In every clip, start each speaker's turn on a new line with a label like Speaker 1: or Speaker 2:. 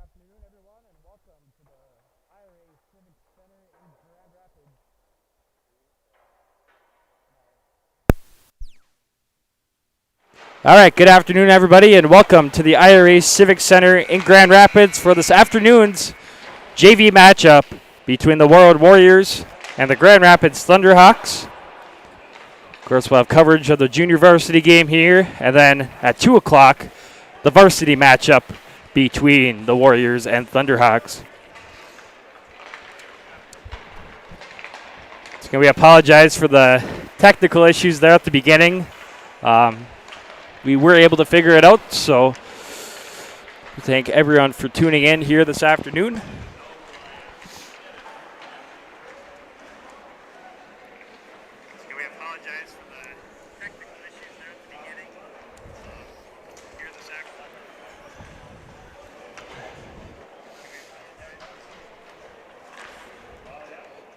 Speaker 1: afternoon, everyone, and welcome to the IRA Civic Center in Grand Rapids.
Speaker 2: All right, good afternoon, everybody, and welcome to the IRA Civic Center in Grand Rapids for this afternoon's JV matchup between the Warroad Warriors and the Grand Rapids Thunderhawks. Of course, we'll have coverage of the junior varsity game here, and then at 2 o'clock, the varsity matchup between the Warriors and Thunderhawks. So we apologize for the technical issues there at the beginning. We were able to figure it out, so we thank everyone for tuning in here this afternoon.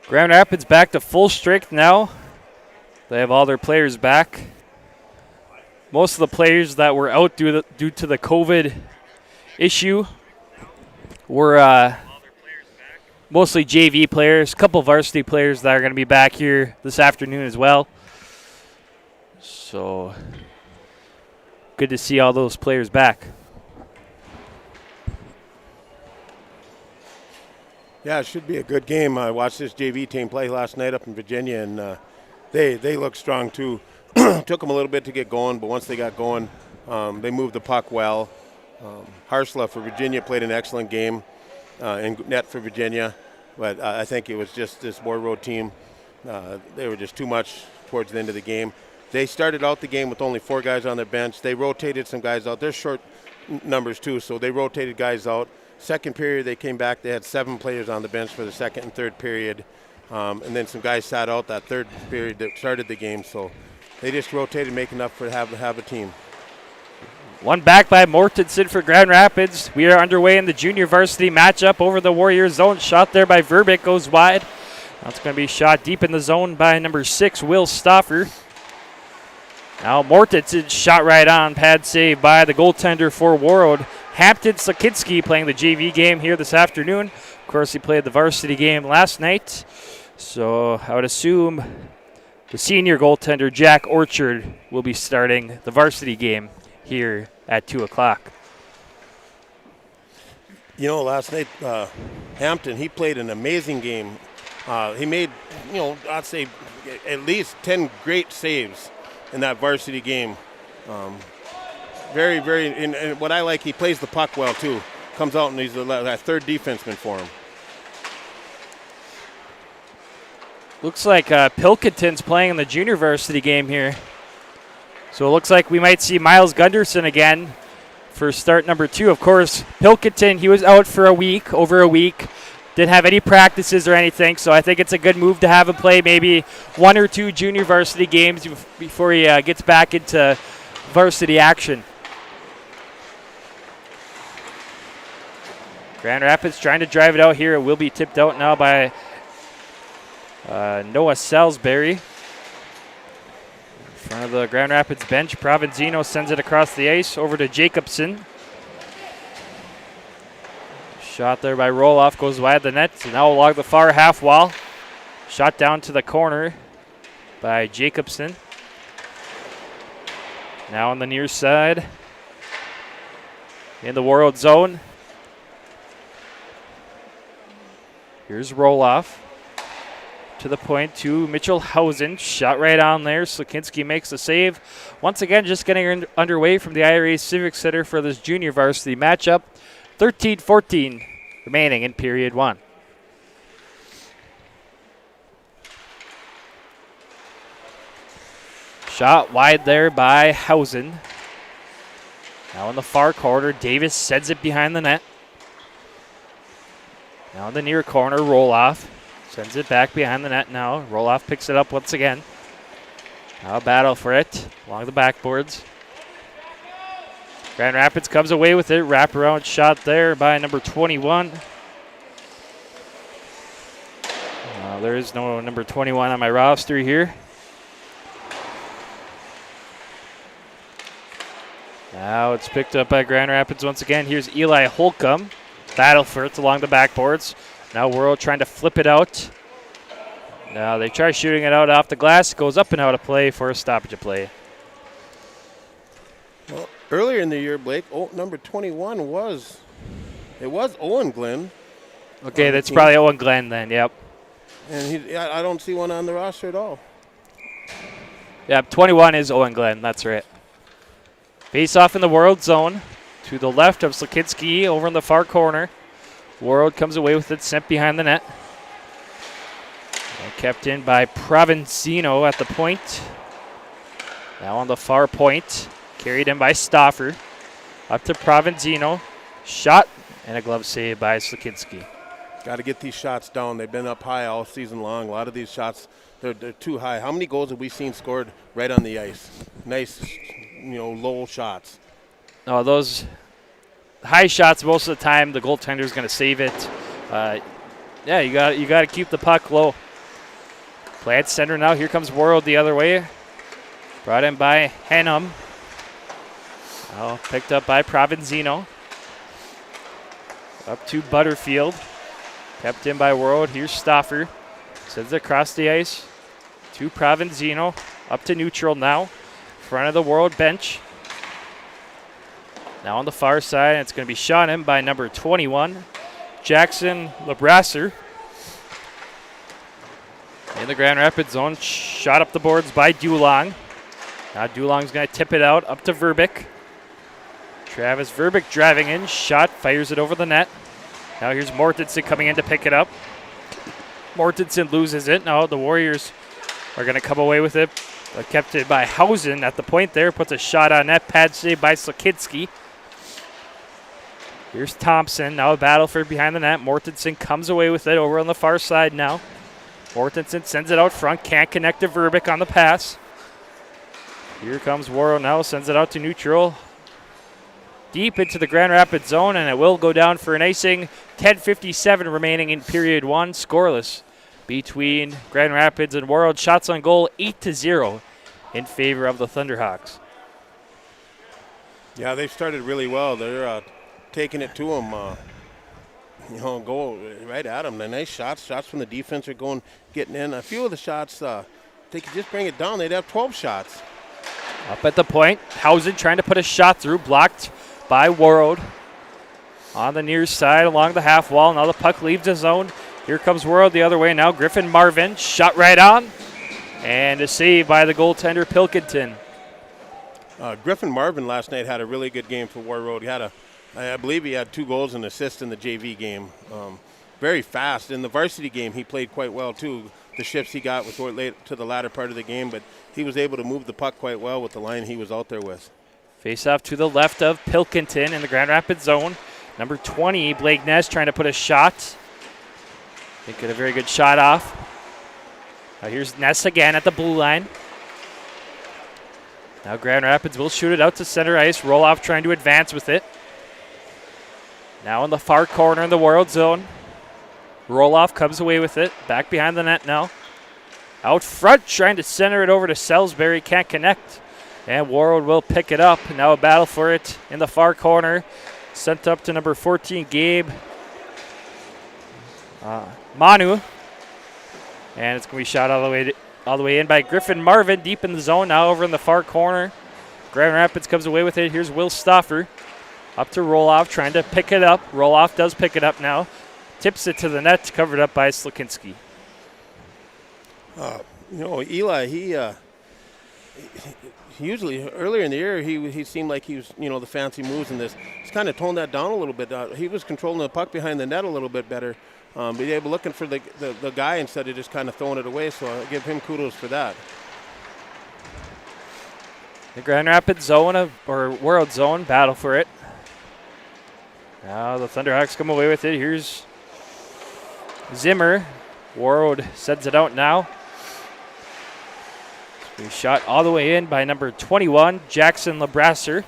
Speaker 2: Grand Rapids back to full strength now. They have all their players back. Most of the players that were out due to the COVID issue were mostly JV players, a couple varsity players that are going to be back here this afternoon as well. So good to see all those players back.
Speaker 3: Yeah, it should be a good game. I watched this JV team play last night up in Virginia, and they look strong too. Took them a little bit to get going, but once they got going, they moved the puck well. Harsla for Virginia played an excellent game in net for Virginia, but I think it was just this Warroad team. They were just too much towards the end of the game. They started out the game with only 4 guys on their bench. They rotated some guys out. They're short numbers too, so they rotated guys out. Second period, they came back. They had 7 players on the bench for the second and third period. And then some guys sat out that third period that started the game. So they just rotated, make enough to have a team.
Speaker 2: One back by Mortensen for Grand Rapids. We are underway in the junior varsity matchup over the Warriors zone. Shot there by Verbeek goes wide. That's going to be shot deep in the zone by number 6, Will Stoffer. Now Mortensen shot right on. Pad save by the goaltender for Warroad. Hampton Sakinski playing the JV game here this afternoon. Of course, he played the varsity game last night. So I would assume the senior goaltender, Jack Orchard, will be starting the varsity game here at 2 o'clock.
Speaker 3: You know, last night, Hampton, he played an amazing game. He made, I'd say at least 10 great saves in that varsity game. Very, very, and what I like, he plays the puck well, too. Comes out and he's that third defenseman for him.
Speaker 2: Looks like Pilkington's playing in the junior varsity game here. So it looks like we might see Miles Gunderson again for start number 2. Of course, Pilkington, he was out for over a week. Didn't have any practices or anything, so I think it's a good move to have him play maybe 1 or 2 junior varsity games before he gets back into varsity action. Grand Rapids trying to drive it out here. It will be tipped out now by Noah Salisbury. In front of the Grand Rapids bench, Provenzino sends it across the ice over to Jacobson. Shot there by Roloff, goes wide of the net, and now along the far half wall. Shot down to the corner by Jacobson. Now on the near side, in the Warroad zone. Here's Roloff. To the point to Mitchell Hausen. Shot right on there. Slakinski makes the save. Once again, just getting underway from the IRA Civic Center for this junior varsity matchup. 13-14 remaining in period 1. Shot wide there by Hausen. Now in the far corner, Davis sends it behind the net. Now in the near corner, Roloff. Sends it back behind the net now. Roloff picks it up once again. Now a battle for it along the backboards. Grand Rapids comes away with it. Wraparound shot there by number 21. There is no number 21 on my roster here. Now it's picked up by Grand Rapids once again. Here's Eli Holcomb. Battle for it along the backboards. Now Warroad trying to flip it out. Now they try shooting it out off the glass. It goes up and out of play for a stoppage of play.
Speaker 3: Well, earlier in the year, Blake, number 21 was Owen Glenn.
Speaker 2: Okay,
Speaker 3: the
Speaker 2: that's
Speaker 3: team.
Speaker 2: probably Owen Glenn then, yep.
Speaker 3: And I don't see one on the roster at all.
Speaker 2: Yep, 21 is Owen Glenn, that's right. Face off in the Warroad zone to the left of Slakinski over in the far corner. Warroad comes away with it, sent behind the net. And kept in by Provenzino at the point. Now on the far point, carried in by Stauffer. Up to Provenzino. Shot and a glove save by Slakinski.
Speaker 3: Got to get these shots down. They've been up high all season long. A lot of these shots, they're too high. How many goals have we seen scored right on the ice? Nice, low shots.
Speaker 2: No, those high shots most of the time, the goaltender's going to save it. Yeah, you got to keep the puck low. Play at center now. Here comes Warroad the other way. Brought in by Henham. Now picked up by Provenzino. Up to Butterfield. Kept in by Warroad. Here's Stauffer. Sends it across the ice to Provenzino. Up to neutral now. Front of the Warroad bench. Now on the far side, it's going to be shot in by number 21, Jackson Lebrasser. In the Grand Rapids zone, shot up the boards by Dulong. Now Dulong's going to tip it out up to Verbeek. Travis Verbeek driving in, shot, fires it over the net. Now here's Mortensen coming in to pick it up. Mortensen loses it. Now the Warriors are going to come away with it. Kept it by Hausen at the point there. Puts a shot on net. Pad save by Slakinski. Here's Thompson. Now a battle for behind the net. Mortensen comes away with it over on the far side now. Mortensen sends it out front. Can't connect to Verbeek on the pass. Here comes Warroad now. Sends it out to neutral. Deep into the Grand Rapids zone, and it will go down for an icing. 10:57 remaining in period one. Scoreless between Grand Rapids and Warroad. Shots on goal 8-0 in favor of the Thunderhawks.
Speaker 3: Yeah, they've started really well. They're taking it to them. Go right at them. The nice shots from the defense are getting in. A few of the shots, they could just bring it down. They'd have 12 shots.
Speaker 2: Up at the point, Hausen trying to put a shot through, blocked by Warroad. On the near side along the half wall. Now the puck leaves the zone. Here comes Warroad the other way now. Griffin Marvin, shot right on. And a save by the goaltender, Pilkington.
Speaker 3: Griffin Marvin last night had a really good game for Warroad. I believe he had 2 goals and assists in the JV game. Very fast. In the varsity game, he played quite well too. The shifts he got was late to the latter part of the game, but he was able to move the puck quite well with the line he was out there with.
Speaker 2: Face off to the left of Pilkington in the Grand Rapids zone. Number 20, Blake Ness, trying to put a shot. Didn't get a very good shot off. Now here's Ness again at the blue line. Now Grand Rapids will shoot it out to center ice. Roloff trying to advance with it. Now in the far corner in the Warroad zone. Roloff comes away with it. Back behind the net now. Out front, trying to center it over to Salisbury. Can't connect. And Warroad will pick it up. Now a battle for it in the far corner. Sent up to number 14, Gabe Manu. And it's going to be shot all the way in by Griffin Marvin, deep in the zone. Now over in the far corner. Grand Rapids comes away with it. Here's Will Stauffer. Up to Roloff, trying to pick it up. Roloff does pick it up now. Tips it to the net, covered up by Slakinski.
Speaker 3: Eli, he usually earlier in the year he seemed like he was the fancy moves in this. He's kind of toned that down a little bit. He was controlling the puck behind the net a little bit better. But he was looking for the guy instead of just kind of throwing it away. So I give him kudos for that.
Speaker 2: The Grand Rapids zone or Warroad zone battle for it. Now the Thunderhawks come away with it. Here's Zimmer. Warroad sends it out now. He shot all the way in by number 21, Jackson Lebrasser.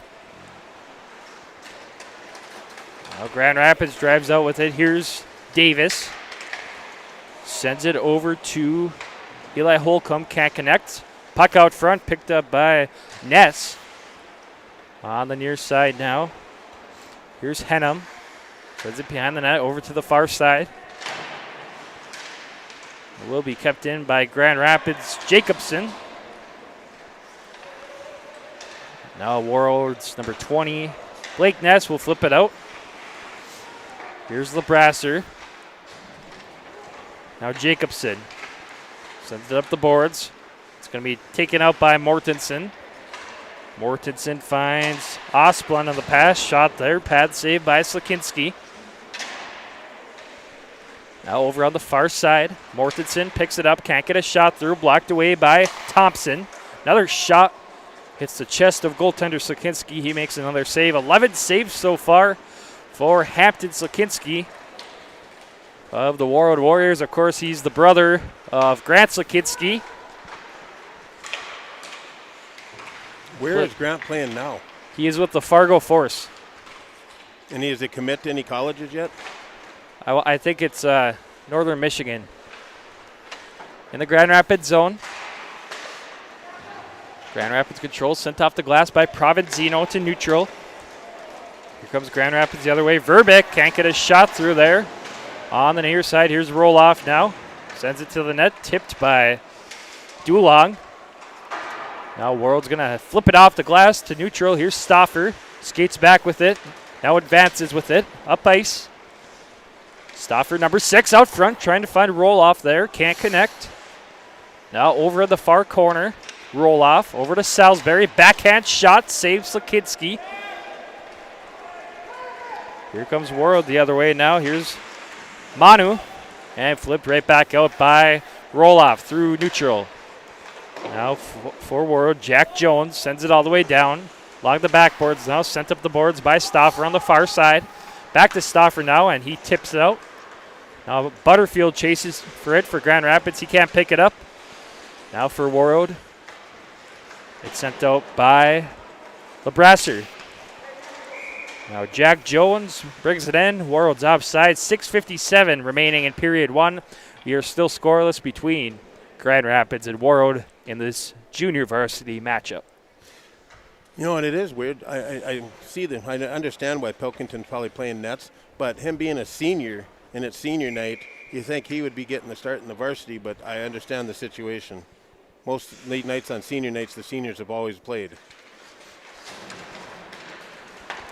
Speaker 2: Now Grand Rapids drives out with it. Here's Davis. Sends it over to Eli Holcomb. Can't connect. Puck out front, picked up by Ness. On the near side now. Here's Henham. Sends it behind the net over to the far side. It will be kept in by Grand Rapids' Jacobson. Now Warroad's number 20. Blake Ness will flip it out. Here's Lebrasser. Now Jacobson sends it up the boards. It's going to be taken out by Mortensen. Mortensen finds Osplund on the pass. Shot there. Pad saved by Slakinski. Now over on the far side. Mortensen picks it up. Can't get a shot through. Blocked away by Thompson. Another shot. Hits the chest of goaltender Slakinski. He makes another save. 11 saves so far for Hampton Slakinski of the Warroad Warriors. Of course, he's the brother of Grant Slakinski.
Speaker 3: Where is Grant playing now?
Speaker 2: He is with the Fargo Force.
Speaker 3: And is he commit to any colleges yet?
Speaker 2: I think it's Northern Michigan. In the Grand Rapids zone. Grand Rapids control, sent off the glass by Provenzino to neutral. Here comes Grand Rapids the other way. Verbeek can't get a shot through there. On the near side, here's Roloff now. Sends it to the net, tipped by Dulong. Now Warroad's going to flip it off the glass to neutral. Here's Stauffer. Skates back with it. Now advances with it. Up ice. Stauffer, number 6, out front, trying to find a roll-off there. Can't connect. Now over at the far corner. Roll-off over to Salisbury. Backhand shot. Saves Slakinski. Here comes Warroad the other way now. Here's Manu. And flipped right back out by Roloff through neutral. Now for Warroad, Jack Jones sends it all the way down. Along the backboards now, sent up the boards by Stauffer on the far side. Back to Stauffer now, and he tips it out. Now Butterfield chases for it for Grand Rapids. He can't pick it up. Now for Warroad. It's sent out by LeBrasser. Now Jack Jones brings it in. Warroad's offside. 6:57 remaining in period 1. We are still scoreless between Grand Rapids and Warroad in this junior varsity matchup.
Speaker 3: You know what, it is weird. I see that. I understand why Pilkington's probably playing nets, but him being a senior and it's senior night, you think he would be getting the start in the varsity, but I understand the situation. Most late nights on senior nights, the seniors have always played.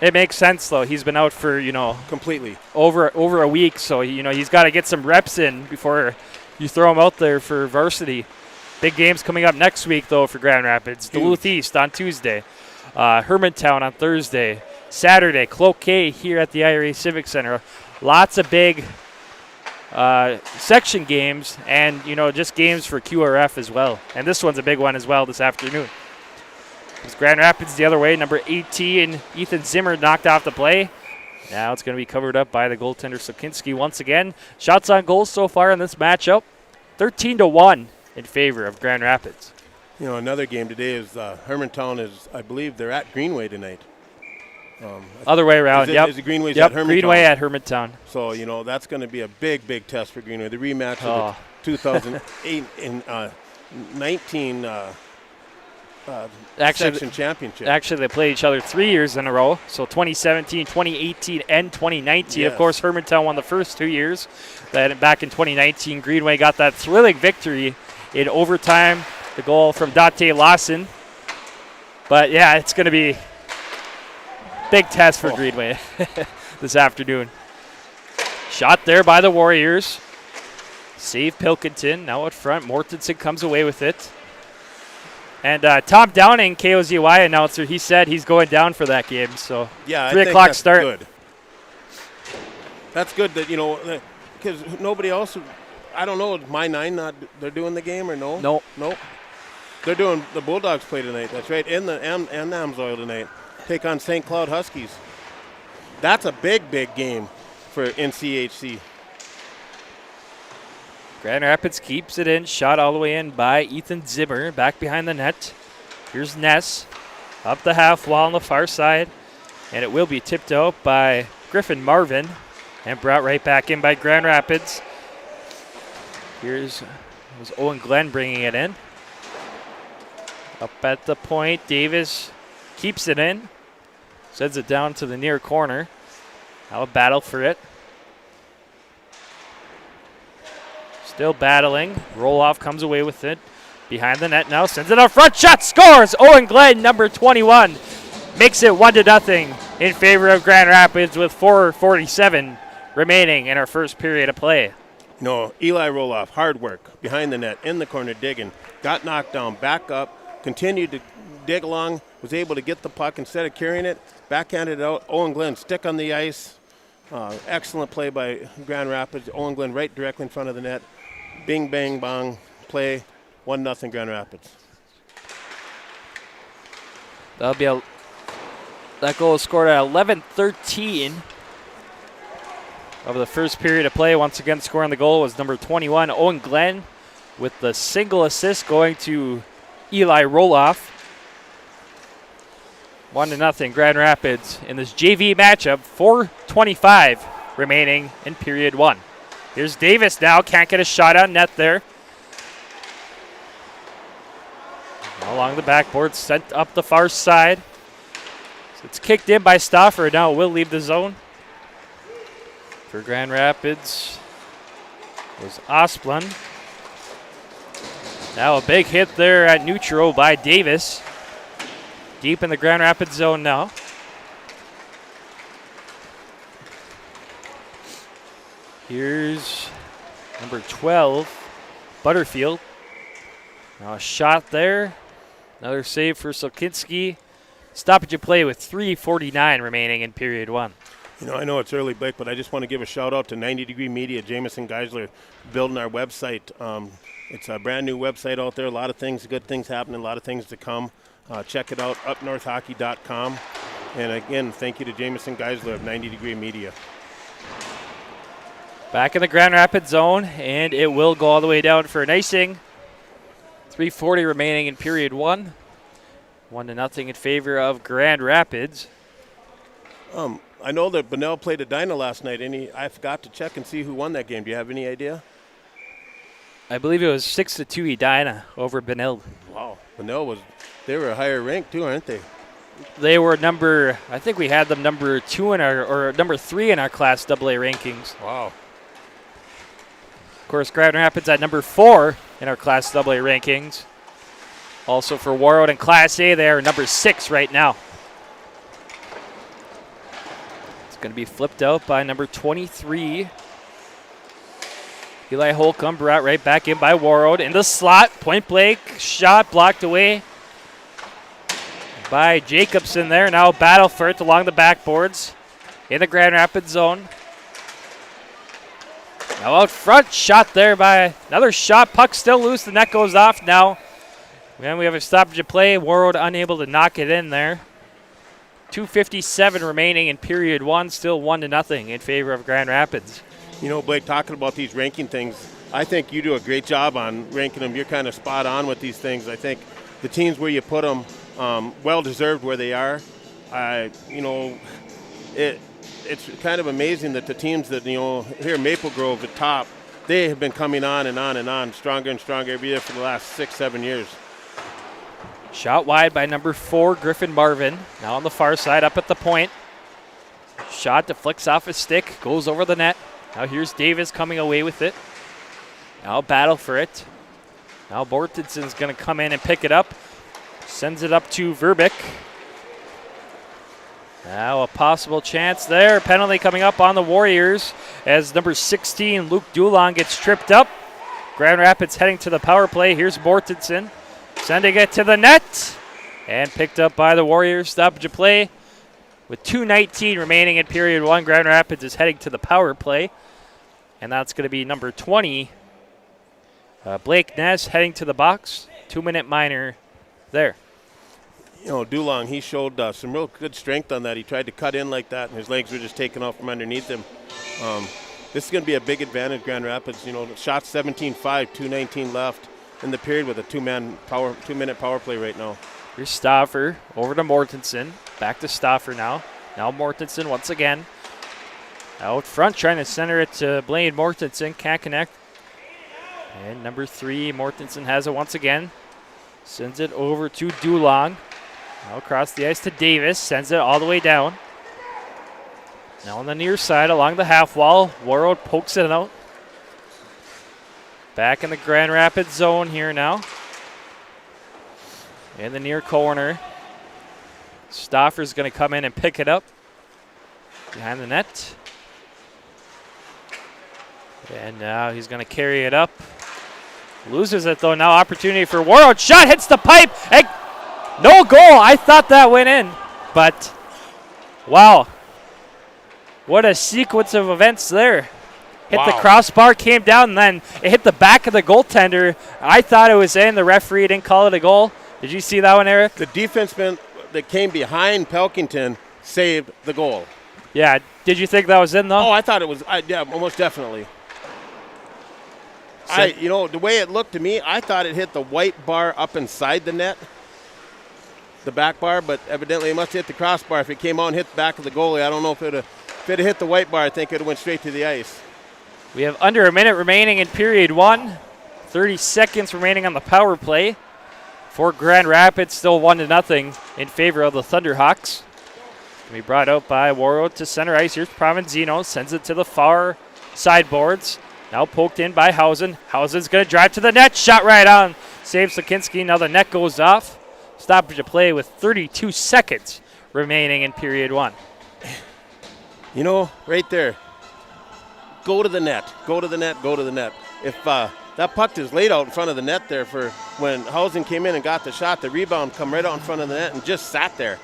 Speaker 2: It makes sense, though. He's been out for,
Speaker 3: completely
Speaker 2: over a week, so, he's got to get some reps in before you throw him out there for varsity. Big games coming up next week, though, for Grand Rapids.
Speaker 3: Huge.
Speaker 2: Duluth East on Tuesday. Hermantown on Thursday. Saturday, Cloquet here at the IRA Civic Center. Lots of big section games and, just games for QRF as well. And this one's a big one as well this afternoon. It's Grand Rapids the other way. Number 18, Ethan Zimmer knocked off the play. Now it's going to be covered up by the goaltender Slakinski once again. Shots on goal so far in this matchup, 13-1 in favor of Grand Rapids.
Speaker 3: Another game today is Hermantown is, I believe, they're at Greenway tonight.
Speaker 2: Other way around,
Speaker 3: Is it Greenway's
Speaker 2: yep,
Speaker 3: at Hermantown?
Speaker 2: Greenway at Hermantown.
Speaker 3: So, that's going to be a big, big test for Greenway. The rematch of the 2008 and 19 section championship.
Speaker 2: Actually, they played each other 3 years in a row. So 2017, 2018, and 2019.
Speaker 3: Yes.
Speaker 2: Of course, Hermantown won the first 2 years. Then back in 2019, Greenway got that thrilling victory in overtime. The goal from Dante Lawson. But, yeah, it's going to be big test for Greenway this afternoon. Shot there by the Warriors. Save Pilkington. Now out front. Mortensen comes away with it. And Tom Downing, KOZY announcer, he said he's going down for that game. So,
Speaker 3: yeah,
Speaker 2: 3 o'clock start.
Speaker 3: Good. That's good that, because nobody else, I don't know, is My Nine they're doing the game or no?
Speaker 2: No.
Speaker 3: They're doing, the Bulldogs play tonight. That's right, and the Amsoil tonight. Take on St. Cloud Huskies. That's a big, big game for NCHC.
Speaker 2: Grand Rapids keeps it in. Shot all the way in by Ethan Zimmer. Back behind the net. Here's Ness. Up the half wall on the far side. And it will be tipped out by Griffin Marvin. And brought right back in by Grand Rapids. Here's Owen Glenn bringing it in. Up at the point. Davis keeps it in. Sends it down to the near corner. Now a battle for it. Still battling. Roloff comes away with it. Behind the net now. Sends it out front. Shot scores. Owen Glenn, number 21. Makes it 1-0 in favor of Grand Rapids with 4:47 remaining in our first period of play.
Speaker 3: Eli Roloff, hard work, behind the net, in the corner, digging, got knocked down, back up, continued to dig along, was able to get the puck instead of carrying it, backhanded it out. Owen Glenn, stick on the ice. Excellent play by Grand Rapids. Owen Glenn right directly in front of the net. Bing, bang, bong, play, 1-0 Grand Rapids.
Speaker 2: That goal was scored at 11:13 of the first period of play. Once again, scoring the goal was number 21, Owen Glenn, with the single assist going to Eli Roloff. 1-0 Grand Rapids in this JV matchup. 4:25 remaining in period 1. Here's Davis now. Can't get a shot on net there. Along the backboard, sent up the far side. So it's kicked in by Stauffer. Now it will leave the zone. For Grand Rapids was Asplund. Now a big hit there at neutral by Davis. Deep in the Grand Rapids zone now. Here's number 12, Butterfield. Now a shot there. Another save for Sokinski. Stoppage of play with 3:49 remaining in period 1.
Speaker 3: I know it's early, Blake, but I just want to give a shout out to 90 Degree Media, Jamison Geisler, building our website. It's a brand new website out there. A lot of things, good things happening, a lot of things to come. Check it out, upnorthhockey.com. And again, thank you to Jamison Geisler of 90 Degree Media.
Speaker 2: Back in the Grand Rapids zone, and it will go all the way down for an icing. 3:40 remaining in period 1. 1-0 in favor of Grand Rapids.
Speaker 3: I know that Bunnell played Edina last night. I forgot to check and see who won that game. Do you have any idea?
Speaker 2: I believe it was 6-2 Edina over Benilde.
Speaker 3: Wow. Bunnell they were a higher rank too, aren't they?
Speaker 2: They were I think we had them number 2 or number 3 in our Class AA rankings.
Speaker 3: Wow.
Speaker 2: Of course, Grand Rapids at number 4 in our Class AA rankings. Also for Warroad in Class A, they are number 6 right now. It's going to be flipped out by number 23. Eli Holcomb brought right back in by Warroad. In the slot, point blank, shot blocked away by Jacobson there. Now battle for it along the backboards in the Grand Rapids zone. Now out front, shot there by another shot. Puck still loose. The net goes off now. And we have a stoppage of play. Warroad unable to knock it in there. 2:57 remaining in period 1. Still 1-0 in favor of Grand Rapids.
Speaker 3: Blake, talking about these ranking things, I think you do a great job on ranking them. You're kind of spot on with these things. I think the teams where you put them, well-deserved where they are. It's kind of amazing that the teams that, here Maple Grove at top, they have been coming on and on and on, stronger and stronger every year for the last 6-7 years.
Speaker 2: Shot wide by number 4, Griffin Marvin. Now on the far side, up at the point. Shot deflects off his stick, goes over the net. Now here's Davis coming away with it. Now battle for it. Now Bortenson's going to come in and pick it up. Sends it up to Verbeek. Now a possible chance there. Penalty coming up on the Warriors as number 16, Luke Dulong, gets tripped up. Grand Rapids heading to the power play. Here's Bortenson sending it to the net. And picked up by the Warriors. Stoppage of play with 2:19 remaining in period 1. Grand Rapids is heading to the power play. And that's going to be number 20, Blake Ness, heading to the box. 2-minute minor there.
Speaker 3: Dulong, he showed some real good strength on that. He tried to cut in like that, and his legs were just taken off from underneath him. This is going to be a big advantage, Grand Rapids. Shots 17-5, 2:19 left in the period with a 2-minute power play right now.
Speaker 2: Here's Stauffer over to Mortensen. Back to Stauffer now. Now Mortensen once again. Out front, trying to center it to Blaine Mortensen. Can't connect. And number 3, Mortensen has it once again. Sends it over to Dulong. Now across the ice to Davis. Sends it all the way down. Now on the near side along the half wall. Warroad pokes it out. Back in the Grand Rapids zone here now. In the near corner. Stauffer's going to come in and pick it up. Behind the net. And now he's going to carry it up. Loses it though. Now opportunity for Warroad. Shot hits the pipe. And no goal. I thought that went in. But wow. What a sequence of events there. Hit the crossbar, came down, and then it hit the back of the goaltender. I thought it was in. The referee didn't call it a goal. Did you see that one, Eric?
Speaker 3: The defenseman that came behind Pelkington saved the goal.
Speaker 2: Yeah. Did you think that was in, though?
Speaker 3: Oh, I thought it was. Yeah, almost definitely. The way it looked to me, I thought it hit the white bar up inside the net, the back bar, but evidently it must have hit the crossbar. If it came out and hit the back of the goalie, I don't know if it had hit the white bar. I think it would have went straight to the ice.
Speaker 2: We have under a minute remaining in period 1. 30 seconds remaining on the power play. For Grand Rapids, still 1-0 in favor of the Thunderhawks. Can be brought out by Warroad to center ice. Here's Provenzino, sends it to the far sideboards. Now poked in by Hausen. Hausen's going to drive to the net. Shot right on. Saves Lakinski. Now the net goes off. Stoppage of play with 32 seconds remaining in period 1.
Speaker 3: Right there. Go to the net. Go to the net. Go to the net. If that puck is laid out in front of the net there for when Hausen came in and got the shot, the rebound come right out in front of the net and just sat there.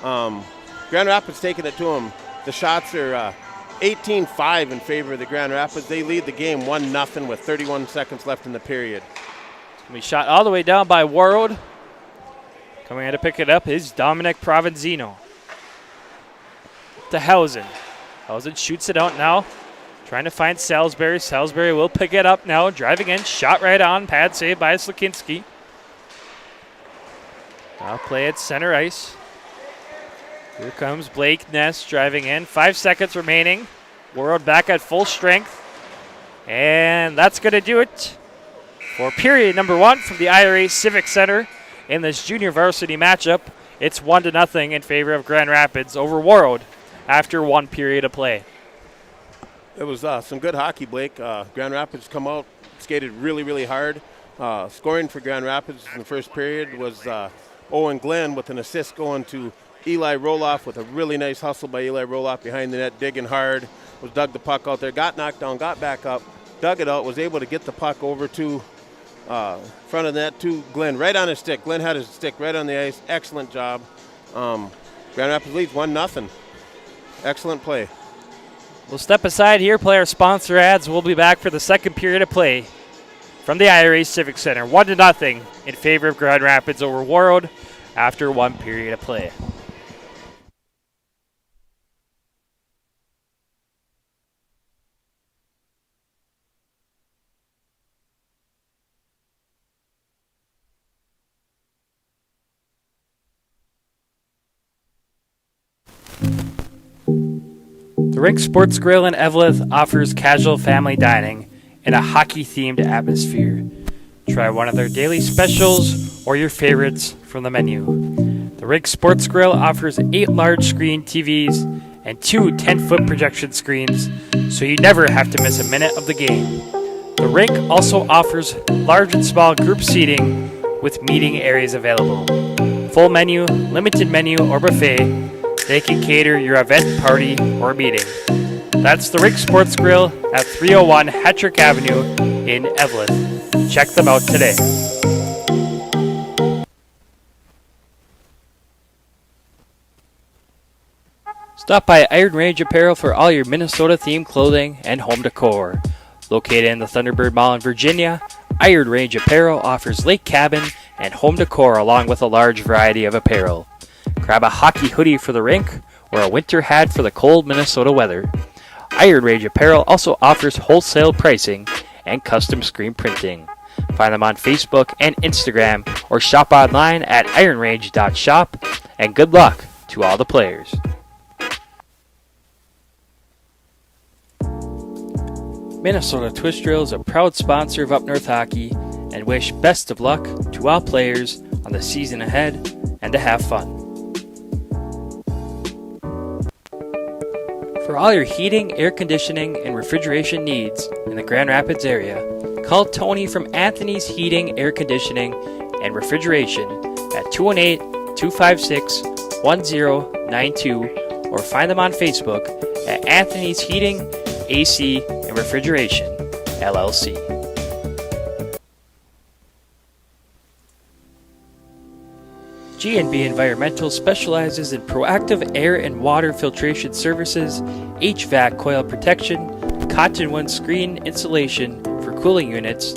Speaker 3: Grand Rapids taking it to him. The shots are 18-5 in favor of the Grand Rapids. They lead the game 1-0 with 31 seconds left in the period.
Speaker 2: We shot all the way down by Warroad. Coming in to pick it up is Dominic Provenzino. To Hausen. Hausen shoots it out now. Trying to find Salisbury. Salisbury will pick it up now. Driving in. Shot right on. Pad save by Slakinski. Now play at center ice. Here comes Blake Ness driving in. 5 seconds remaining. Warroad back at full strength. And that's going to do it for period number 1 from the IRA Civic Center in this junior varsity matchup. It's 1-0 in favor of Grand Rapids over Warroad after 1 period of play.
Speaker 3: It was some good hockey, Blake. Grand Rapids come out, skated really, really hard. Scoring for Grand Rapids in the first period was Owen Glenn with an assist going to Eli Roloff with a really nice hustle by Eli Roloff behind the net, digging hard. Was dug the puck out there, got knocked down, got back up, dug it out, was able to get the puck over to front of the net to Glenn, right on his stick. Glenn had his stick right on the ice. Excellent job. Grand Rapids leads 1-0. Excellent play.
Speaker 2: We'll step aside here, play our sponsor ads. We'll be back for the second period of play from the IRA Civic Center. 1-0 in favor of Grand Rapids over Warroad after 1 period of play. The Rink Sports Grill in Eveleth offers casual family dining in a hockey-themed atmosphere. Try one of their daily specials or your favorites from the menu. The Rink Sports Grill offers 8 large-screen TVs and 2 10-foot projection screens, so you never have to miss a minute of the game. The Rink also offers large and small group seating with meeting areas available. Full menu, limited menu, or buffet, they can cater your event, party, or meeting. That's the Rink Sports Grill at 301 Hattrick Avenue in Eveleth. Check them out today. Stop by Iron Range Apparel for all your Minnesota-themed clothing and home decor. Located in the Thunderbird Mall in Virginia, Iron Range Apparel offers lake cabin and home decor along with a large variety of apparel. Grab a hockey hoodie for the rink or a winter hat for the cold Minnesota weather. Iron Range Apparel also offers wholesale pricing and custom screen printing. Find them on Facebook and Instagram or shop online at ironrange.shop, and good luck to all the players. Minnesota Twist Drill is a proud sponsor of Up North Hockey and wish best of luck to all players on the season ahead and to have fun. For all your heating, air conditioning, and refrigeration needs in the Grand Rapids area, call Tony from Anthony's Heating, Air Conditioning, and Refrigeration at 218-256-1092 or find them on Facebook at Anthony's Heating, AC, and Refrigeration. LLC. G&B Environmental specializes in proactive air and water filtration services, HVAC coil protection, cottonwood screen insulation for cooling units,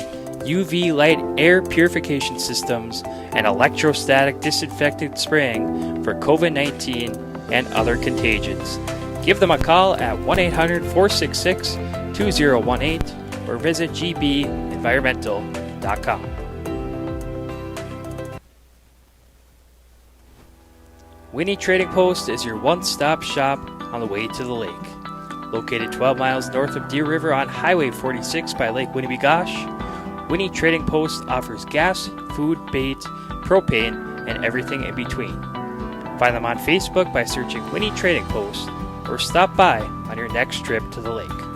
Speaker 2: UV light air purification systems, and electrostatic disinfectant spraying for COVID-19 and other contagions. Give them a call at 1-800-466-2018 or visit gbenvironmental.com. Winnie Trading Post is your one-stop shop on the way to the lake. Located 12 miles north of Deer River on Highway 46 by Lake Winnebagosh, Winnie Trading Post offers gas, food, bait, propane, and everything in between. Find them on Facebook by searching Winnie Trading Post or stop by on your next trip to the lake.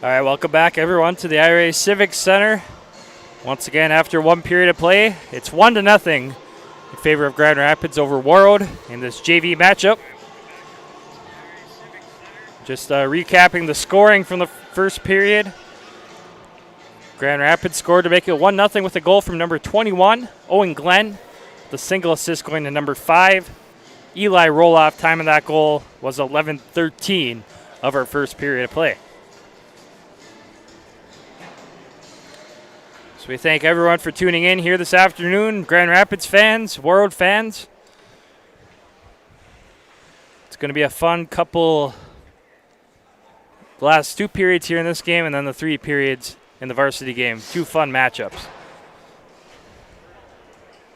Speaker 2: All right, welcome back, everyone, to the IRA Civic Center. Once again, after one period of play, it's 1-0 in favor of Grand Rapids over Warroad in this JV matchup. Just recapping the scoring from the first period. Grand Rapids scored to make it 1-0 with a goal from number 21, Owen Glenn. The single assist going to number 5. Eli Roloff. Time of that goal was 11:13 of our first period of play. So we thank everyone for tuning in here this afternoon. Grand Rapids fans, Warroad fans. It's going to be a fun couple, the last 2 periods here in this game and then the 3 periods in the varsity game. 2 fun matchups.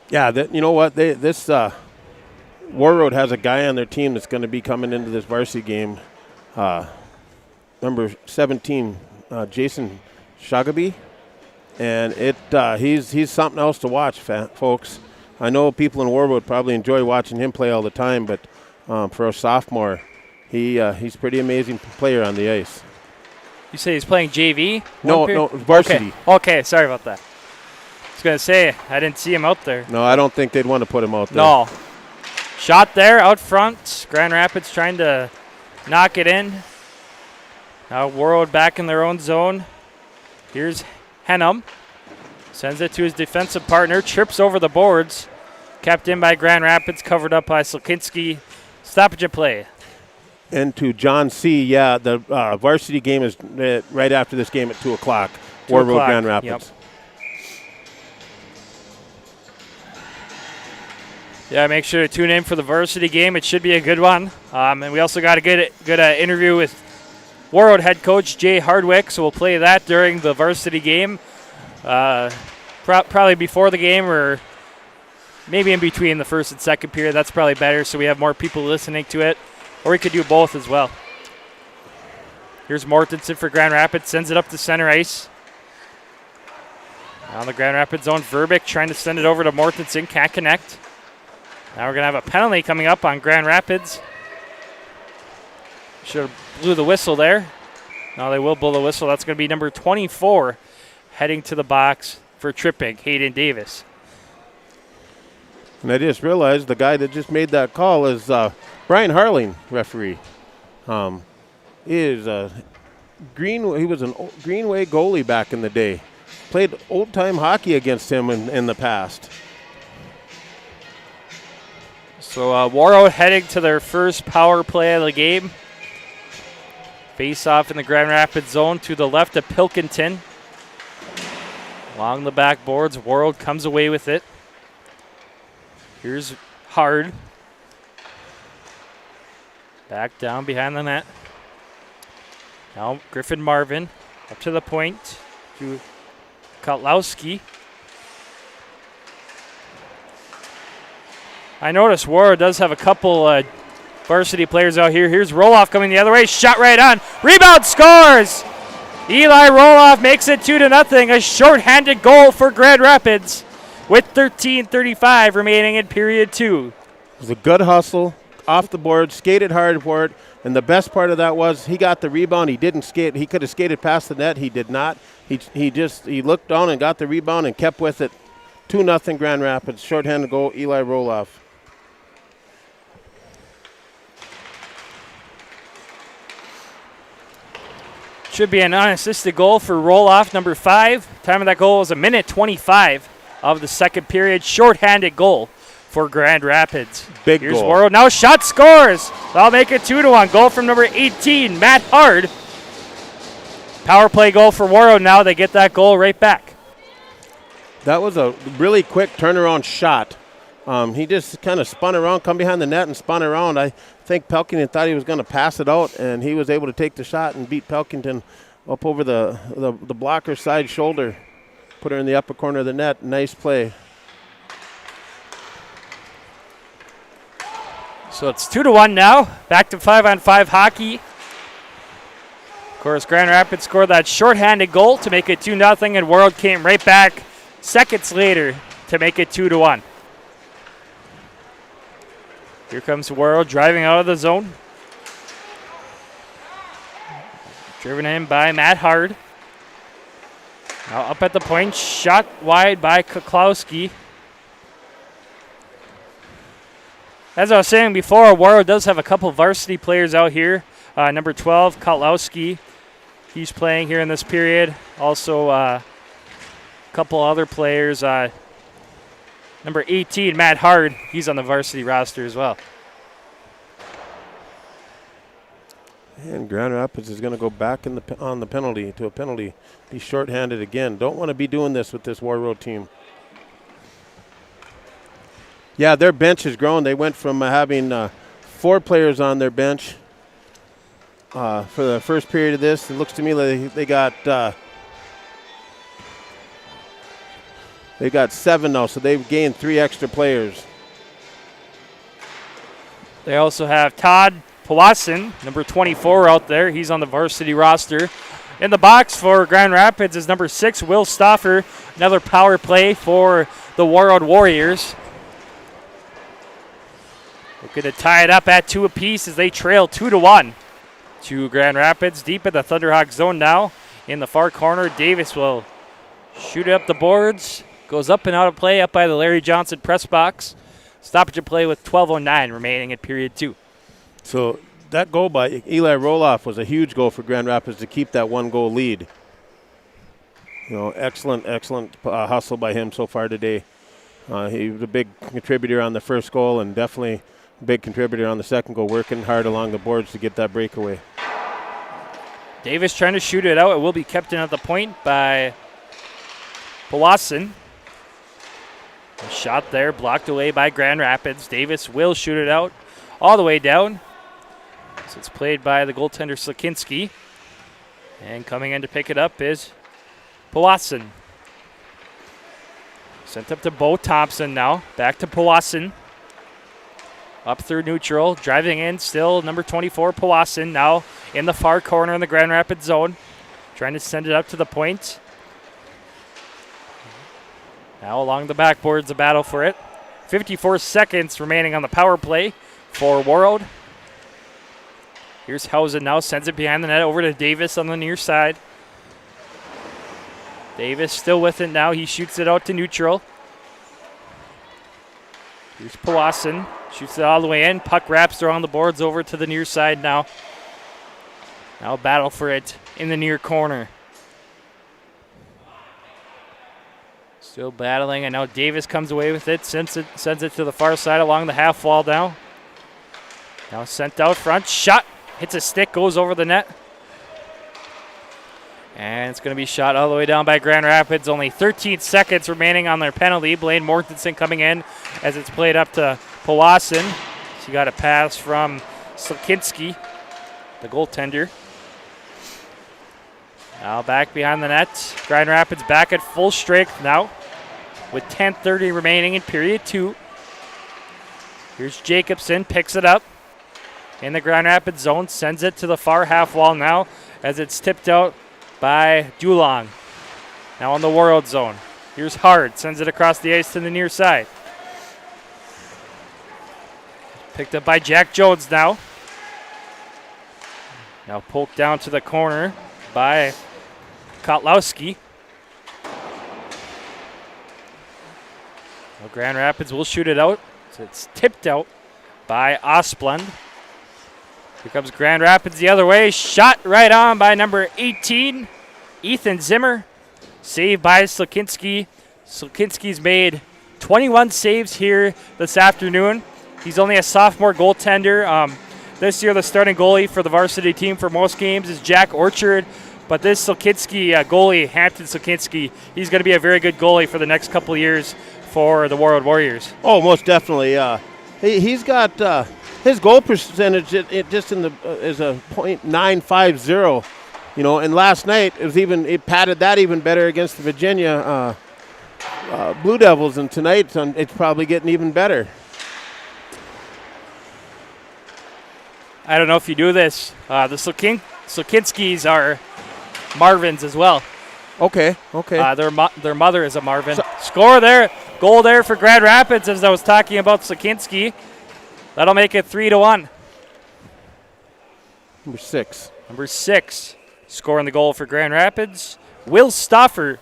Speaker 3: Yeah, you know what? This Warroad has a guy on their team that's going to be coming into this varsity game. Number 17, Jason Shagaby. And he's something else to watch, folks. I know people in Warroad probably enjoy watching him play all the time, but for a sophomore, he's pretty amazing player on the ice.
Speaker 2: You say he's playing JV?
Speaker 3: No, varsity.
Speaker 2: Okay, sorry about that. I was going to say, I didn't see him out there.
Speaker 3: No, I don't think they'd want to put him out there.
Speaker 2: No. Shot there out front. Grand Rapids trying to knock it in. Now Warroad back in their own zone. Here's Henham. Sends it to his defensive partner. Trips over the boards. Kept in by Grand Rapids. Covered up by Silkinski. Stoppage of play.
Speaker 3: And to John C., yeah, the varsity game is right after this game at 2 o'clock. Warroad Grand Rapids.
Speaker 2: Yep. Yeah, make sure to tune in for the varsity game. It should be a good one. And we also got a good interview with Warroad head coach Jay Hardwick, so we'll play that during the varsity game. Probably before the game or maybe in between the first and second period. That's probably better so we have more people listening to it. Or we could do both as well. Here's Mortensen for Grand Rapids. Sends it up to center ice. On the Grand Rapids zone, Verbeek trying to send it over to Mortensen. Can't connect. Now we're going to have a penalty coming up on Grand Rapids. Should have blew the whistle there. No, they will blow the whistle. That's going to be number 24 heading to the box for tripping, Hayden Davis.
Speaker 3: And I just realized the guy that just made that call is Brian Harling, referee. He was a Greenway goalie back in the day. Played old-time hockey against him in the past.
Speaker 2: So Warroad heading to their first power play of the game. Face off in the Grand Rapids zone to the left of Pilkington. Along the backboards, Warroad comes away with it. Here's Hard. Back down behind the net. Now Griffin Marvin up to the point to Kotlowski. I noticed Warroad does have a couple varsity players out here. Here's Roloff coming the other way. Shot right on. Rebound, scores! Eli Roloff makes it 2-0. A shorthanded goal for Grand Rapids with 13:35 remaining in period 2.
Speaker 3: It was a good hustle. Off the board, skated hard for it, and the best part of that was he got the rebound. He didn't skate. He could have skated past the net. He did not. He looked down and got the rebound and kept with it. 2-0 Grand Rapids. Shorthanded goal, Eli Roloff.
Speaker 2: Should be an unassisted goal for Roloff, number 5. Time of that goal was 1:25 of the second period. Shorthanded goal for Grand Rapids.
Speaker 3: Big
Speaker 2: Here's
Speaker 3: goal.
Speaker 2: Warroad. Now shot, scores. That'll make it 2-1. Goal from number 18, Matt Hard. Power play goal for Warroad. Now they get that goal right back.
Speaker 3: That was a really quick turnaround shot. He just kind of spun around, come behind the net and spun around. I think Pelkington thought he was going to pass it out, and he was able to take the shot and beat Pelkington up over the blocker's side shoulder. Put her in the upper corner of the net. Nice play.
Speaker 2: So it's 2-1 now. Back to 5-on-5 hockey. Of course, Grand Rapids scored that shorthanded goal to make it 2-0, and Warroad came right back seconds later to make it 2-1. Here comes Warroad driving out of the zone. Driven in by Matt Hard. Now up at the point, shot wide by Koklowski. As I was saying before, Warroad does have a couple varsity players out here. Number 12, Kotlowski, he's playing here in this period. Also, a couple other players. Number 18, Matt Hard, he's on the varsity roster as well.
Speaker 3: And Grand Rapids is going to go back on the penalty to a penalty. Be shorthanded again. Don't want to be doing this with this Warroad team. Yeah, their bench has grown. They went from having 4 players on their bench for the first period of this. It looks to me like they got 7 now, so they've gained 3 extra players.
Speaker 2: They also have Todd Powassan, number 24 out there. He's on the varsity roster. In the box for Grand Rapids is number 6, Will Stoffer. Another power play for the Warroad Warriors. Looking to tie it up at 2 apiece as they trail 2-1 to Grand Rapids. Deep in the Thunderhawk zone now. In the far corner, Davis will shoot it up the boards. Goes up and out of play, up by the Larry Johnson press box. Stoppage of play with 12:09 remaining in period 2.
Speaker 3: So that goal by Eli Roloff was a huge goal for Grand Rapids to keep that 1-goal lead. You know, excellent hustle by him so far today. He was a big contributor on the first goal and definitely a big contributor on the second goal, working hard along the boards to get that breakaway.
Speaker 2: Davis trying to shoot it out. It will be kept in at the point by Powassan. A shot there, blocked away by Grand Rapids. Davis will shoot it out all the way down. So it's played by the goaltender Slakinski. And coming in to pick it up is Powassan. Sent up to Bo Thompson now. Back to Powassan. Up through neutral. Driving in still number 24, Powassan. Now in the far corner in the Grand Rapids zone. Trying to send it up to the point. Now along the backboards, a battle for it. 54 seconds remaining on the power play for Warroad. Here's Hausen now, sends it behind the net over to Davis on the near side. Davis still with it now. He shoots it out to neutral. Here's Powassan. Shoots it all the way in. Puck wraps around the boards over to the near side now. Now battle for it in the near corner. Still battling, and now Davis comes away with it, sends it to the far side along the half wall now. Now sent out front, shot, hits a stick, goes over the net. And it's going to be shot all the way down by Grand Rapids. Only 13 seconds remaining on their penalty. Blaine Mortensen coming in as it's played up to Powassan. She got a pass from Slakinski, the goaltender. Now back behind the net. Grand Rapids back at full strength now with 10:30 remaining in period 2. Here's Jacobson, picks it up in the Grand Rapids zone, sends it to the far half wall now as it's tipped out by Dulong. Now on the Warroad zone. Here's Hard, sends it across the ice to the near side. Picked up by Jack Jones now. Now poked down to the corner by Kotlowski. Well, Grand Rapids will shoot it out. So it's tipped out by Osplund. Here comes Grand Rapids the other way. Shot right on by number 18, Ethan Zimmer. Saved by Slakinski. Slakinski's made 21 saves here this afternoon. He's only a sophomore goaltender. This year the starting goalie for the varsity team for most games is Jack Orchard. But this Slakinski goalie, Hampton Slakinski, he's going to be a very good goalie for the next couple of years for the Warroad Warriors.
Speaker 3: Oh, most definitely. He's got his goal percentage just in the is a .950. You know, and last night it padded that even better against the Virginia Blue Devils, and tonight it's probably getting even better.
Speaker 2: I don't know if you do this. The Slakinskis are Marvins as well.
Speaker 3: Okay.
Speaker 2: Their mother is a Marvin. Score there. Goal there for Grand Rapids, as I was talking about Slakinski. That'll make it 3-1.
Speaker 3: Number 6.
Speaker 2: Scoring the goal for Grand Rapids, Will Stoffer.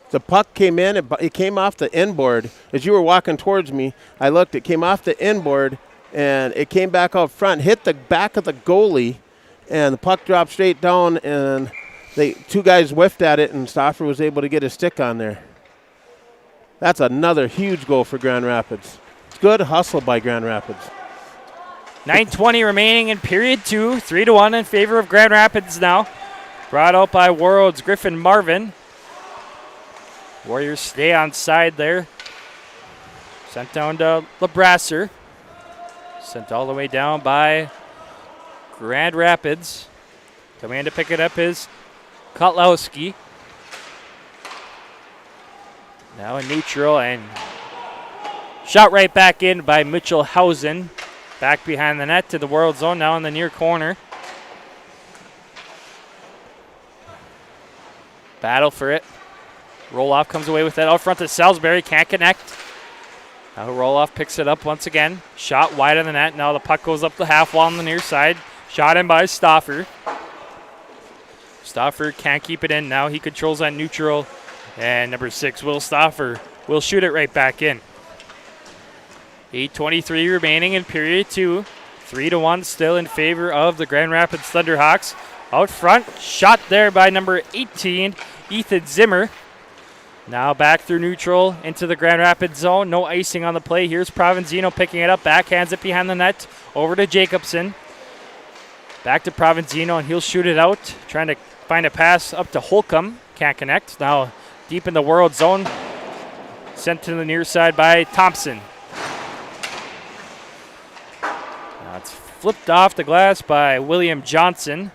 Speaker 3: The puck came in, it came off the inboard. As you were walking towards me, I looked, it came off the inboard, and it came back out front, hit the back of the goalie, and the puck dropped straight down, and two guys whiffed at it, and Stoffer was able to get his stick on there. That's another huge goal for Grand Rapids. It's good hustle by Grand Rapids.
Speaker 2: 9:20 remaining in period 2. 3-1 in favor of Grand Rapids now. Brought out by Warroad's Griffin Marvin. Warriors stay on side there. Sent down to LeBrasser. Sent all the way down by Grand Rapids. Coming in to pick it up is Kotlowski. Now in neutral and shot right back in by Mitchell Hausen. Back behind the net to the World Zone, now in the near corner. Battle for it. Roloff comes away with it out front to Salisbury, can't connect. Now Roloff picks it up once again. Shot wide of the net. Now the puck goes up the half wall on the near side. Shot in by Stoffer. Stoffer can't keep it in. Now he controls that neutral. And number 6, Will Stoffer, will shoot it right back in. 8:23 remaining in period 2. 3-1 still in favor of the Grand Rapids Thunderhawks. Out front, shot there by number 18, Ethan Zimmer. Now back through neutral into the Grand Rapids zone. No icing on the play. Here's Provenzino picking it up. Backhands it behind the net. Over to Jacobson. Back to Provenzino, and he'll shoot it out. Trying to find a pass up to Holcomb. Can't connect. Now deep in the World Zone. Sent to the near side by Thompson. Now it's flipped off the glass by William Johnson.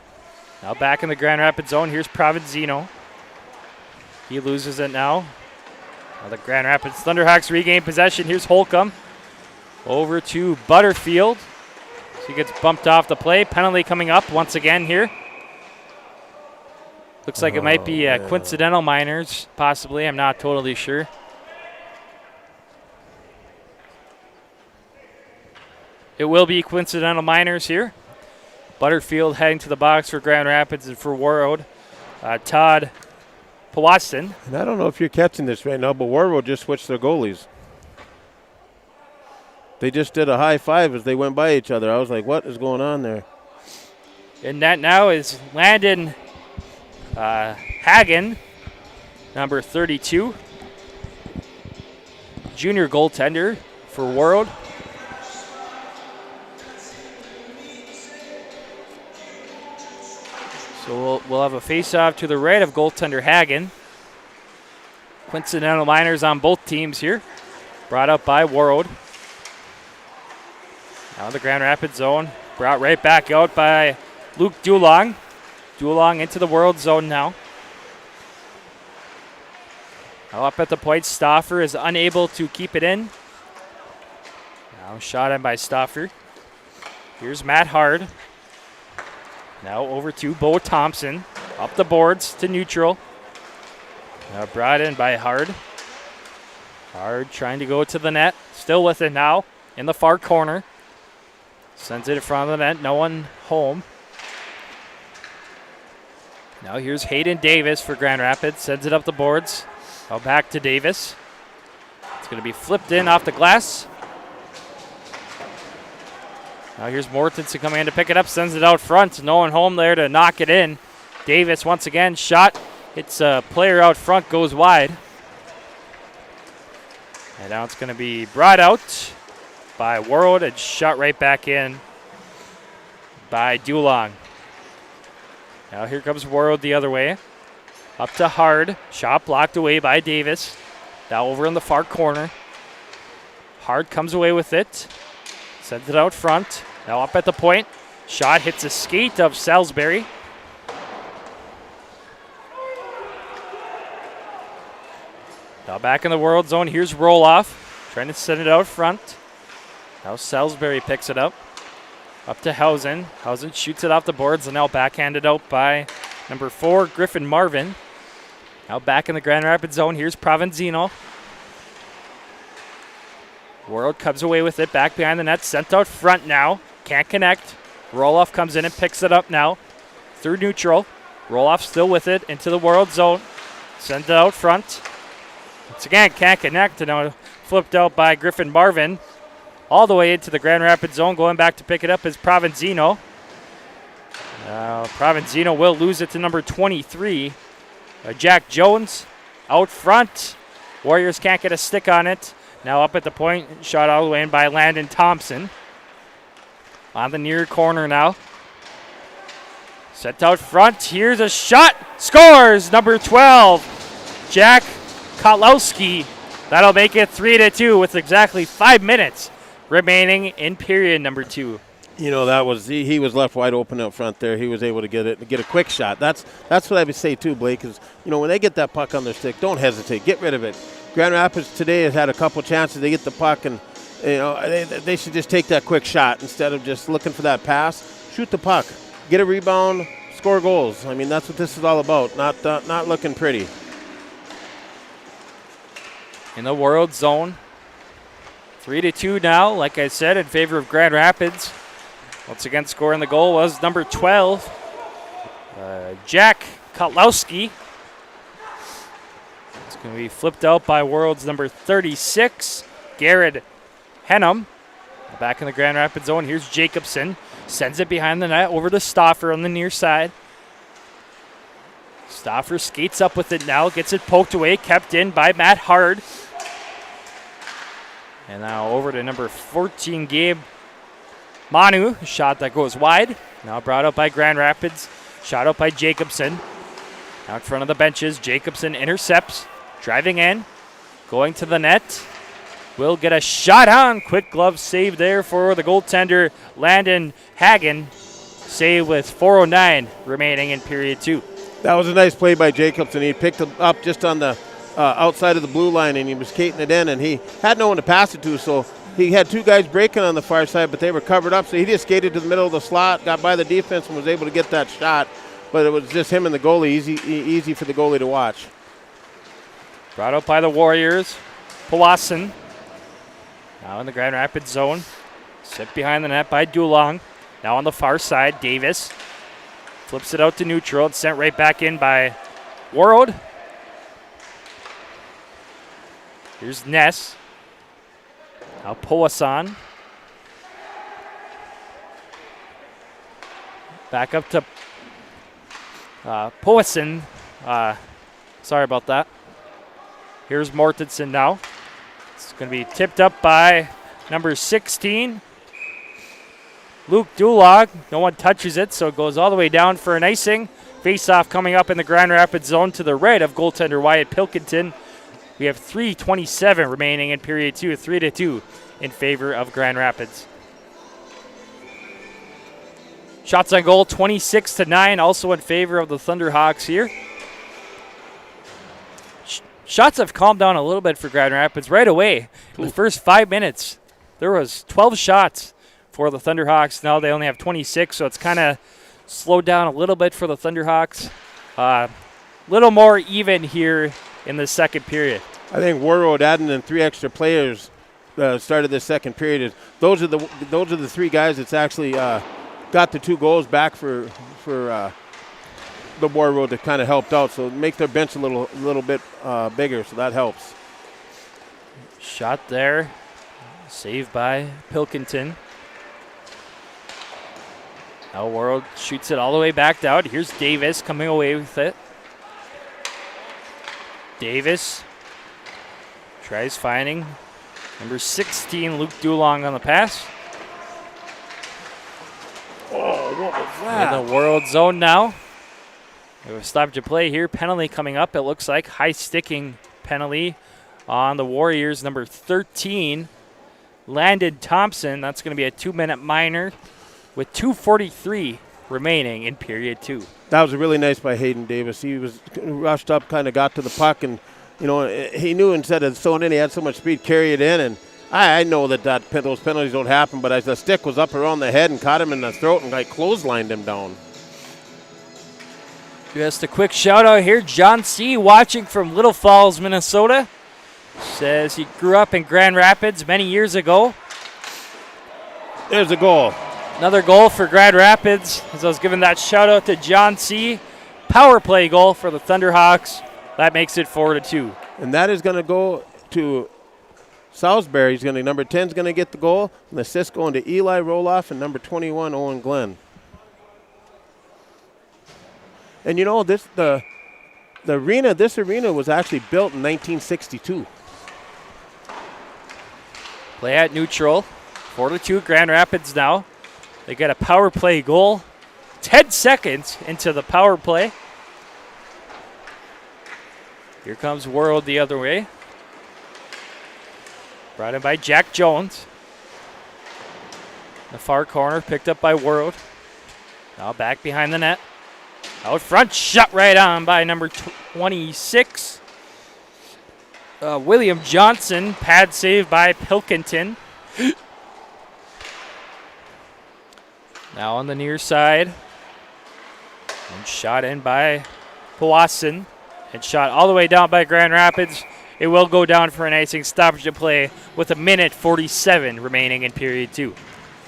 Speaker 2: Now back in the Grand Rapids zone. Here's Provenzino. He loses it now. Now the Grand Rapids Thunderhawks regain possession. Here's Holcomb. Over to Butterfield. So he gets bumped off the play. Penalty coming up once again here. Looks like it might be coincidental minors, possibly. I'm not totally sure. It will be coincidental minors here. Butterfield heading to the box for Grand Rapids and for Warroad. Todd Powaston.
Speaker 3: And I don't know if you're catching this right now, but Warroad just switched their goalies. They just did a high five as they went by each other. I was like, what is going on there?
Speaker 2: And that now is Landon Hagen, number 32. Junior goaltender for Warroad. So we'll have a face-off to the right of goaltender Hagen. Coincidental minors on both teams here. Brought up by Warroad. Now the Grand Rapids zone. Brought right back out by Luke Dulong. Dulong into the World Zone now. Now up at the point, Stoffer is unable to keep it in. Now shot in by Stoffer. Here's Matt Hard. Now over to Bo Thompson. Up the boards to neutral. Now brought in by Hard. Hard trying to go to the net. Still with it now in the far corner. Sends it in front of the net. No one home. Now here's Hayden Davis for Grand Rapids. Sends it up the boards. Now back to Davis. It's going to be flipped in off the glass. Now here's Mortensen coming in to pick it up. Sends it out front. No one home there to knock it in. Davis once again. Shot. It's a player out front. Goes wide. And now it's going to be brought out by Warroad and shot right back in by Dulong. Now here comes Warroad the other way. Up to Hard. Shot blocked away by Davis. Now over in the far corner. Hard comes away with it. Sends it out front. Now up at the point. Shot hits a skate of Salisbury. Now back in the World Zone. Here's Roloff. Trying to send it out front. Now Salisbury picks it up. Up to Hausen. Hausen shoots it off the boards and now backhanded out by number 4, Griffin Marvin. Now back in the Grand Rapids zone. Here's Provenzino. Warroad comes away with it. Back behind the net. Sent out front now. Can't connect. Roloff comes in and picks it up now. through neutral. Roloff still with it into the Warroad zone. Send it out front. Once again, can't connect. And now flipped out by Griffin Marvin. All the way into the Grand Rapids zone. Going back to pick it up is Provenzino. Provenzino will lose it to number 23. Jack Jones out front. Warriors can't get a stick on it. Now up at the point, shot all the way in by Landon Thompson. On the near corner now. Sent out front. Here's a shot. Scores number 12, Jack Kotlowski. That'll make it 3-2 with exactly 5 minutes remaining in period number 2.
Speaker 3: You know, that was he was left wide open up front there. He was able to get a quick shot. That's what I would say too, Blake, is, you know, when they get that puck on their stick, don't hesitate. Get rid of it. Grand Rapids today has had a couple chances. They get the puck, and you know they should just take that quick shot instead of just looking for that pass. Shoot the puck, get a rebound, score goals. I mean, that's what this is all about. Not looking pretty.
Speaker 2: In the Warroad zone, 3-2 now. Like I said, in favor of Grand Rapids. Once again, scoring the goal was number 12, Jack Kotlowski. It's going to be flipped out by Warroad's number 36, Garrett Henham. Back in the Grand Rapids zone, here's Jacobson. Sends it behind the net over to Stauffer on the near side. Stauffer skates up with it now, gets it poked away, kept in by Matt Hard. And now over to number 14, Gabe Manu, a shot that goes wide. Now brought up by Grand Rapids. Shot up by Jacobson. Out in front of the benches, Jacobson intercepts. Driving in. Going to the net. Will get a shot on. Quick glove save there for the goaltender, Landon Hagen. Save with 4:09 remaining in period 2.
Speaker 3: That was a nice play by Jacobson. He picked it up just on the outside of the blue line, and he was skating it in, and he had no one to pass it to, so he had two guys breaking on the far side, but they were covered up, so he just skated to the middle of the slot, got by the defense, and was able to get that shot. But it was just him and the goalie, easy for the goalie to watch.
Speaker 2: Brought up by the Warriors. Powassan. Now in the Grand Rapids zone. Set behind the net by Dulong. Now on the far side, Davis. Flips it out to neutral. It's sent right back in by Warroad. Here's Ness. Now Powassan. Back up to Powassan. Sorry about that. Here's Mortensen now. It's going to be tipped up by number 16, Luke Dulog. No one touches it, so it goes all the way down for an icing. Face-off coming up in the Grand Rapids zone to the right of goaltender Wyatt Pilkington. We have 3:27 remaining in period 2, 3-2 in favor of Grand Rapids. Shots on goal, 26-9, also in favor of the Thunderhawks here. Shots have calmed down a little bit for Grand Rapids right away. In the first 5 minutes, there was 12 shots for the Thunderhawks. Now they only have 26, so it's kind of slowed down a little bit for the Thunderhawks. Little more even here in the second period.
Speaker 3: I think Warroad adding in 3 extra players started this second period. Those are the 3 guys that's actually got the 2 goals back for the Warroad that kind of helped out. So make their bench a little bit bigger, so that helps.
Speaker 2: Shot there, saved by Pilkington. Now Warroad shoots it all the way back out. Here's Davis coming away with it. Davis tries finding number 16, Luke Dulong on the pass.
Speaker 3: Oh, what was that?
Speaker 2: In the Warroad zone now. We have a stoppage of play here. Penalty coming up, it looks like. High sticking penalty on the Warriors. Number 13, Landon Thompson. That's going to be a 2-minute minor with 2:43 remaining in period 2.
Speaker 3: That was a really nice by Hayden Davis. He was rushed up, kind of got to the puck, and you know he knew instead of throwing in, he had so much speed, carry it in. And I know that those penalties don't happen, but as the stick was up around the head and caught him in the throat and like clotheslined him down.
Speaker 2: Just a quick shout out here. John C. watching from Little Falls, Minnesota. Says he grew up in Grand Rapids many years ago.
Speaker 3: There's a goal.
Speaker 2: Another goal for Grand Rapids, as I was giving that shout out to John C. Power play goal for the Thunderhawks. That makes it 4-2.
Speaker 3: And that is going to go to Salisbury. Number 10 is going to get the goal. And the assist going to Eli Roloff and number 21, Owen Glenn. And you know, this arena was actually built in 1962.
Speaker 2: Play at neutral. 4-2 Grand Rapids now. They get a power play goal 10 seconds into the power play. Here comes Warroad the other way. Brought in by Jack Jones. The far corner picked up by Warroad. Now back behind the net. Out front, shot right on by number 26. William Johnson, pad save by Pilkington. Now on the near side. And shot in by Powassan. And shot all the way down by Grand Rapids. It will go down for an icing stoppage of play with 1:47 remaining in period 2.
Speaker 3: You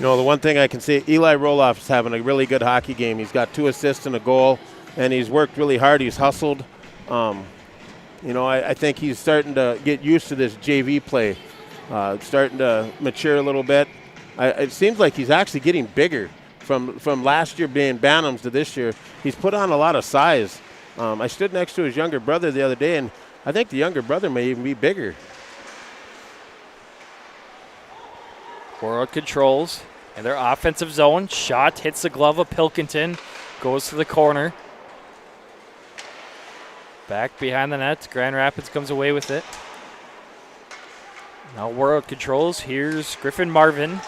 Speaker 3: know, the one thing I can say, Eli Roloff is having a really good hockey game. He's got 2 assists and a goal, and he's worked really hard. He's hustled. I think he's starting to get used to this JV play, starting to mature a little bit. It seems like he's actually getting bigger from last year being Bantams to this year. He's put on a lot of size. I stood next to his younger brother the other day, and I think the younger brother may even be bigger.
Speaker 2: Warroad controls in their offensive zone. Shot hits the glove of Pilkington. Goes to the corner. Back behind the net. Grand Rapids comes away with it. Now Warroad controls. Here's Griffin Marvin.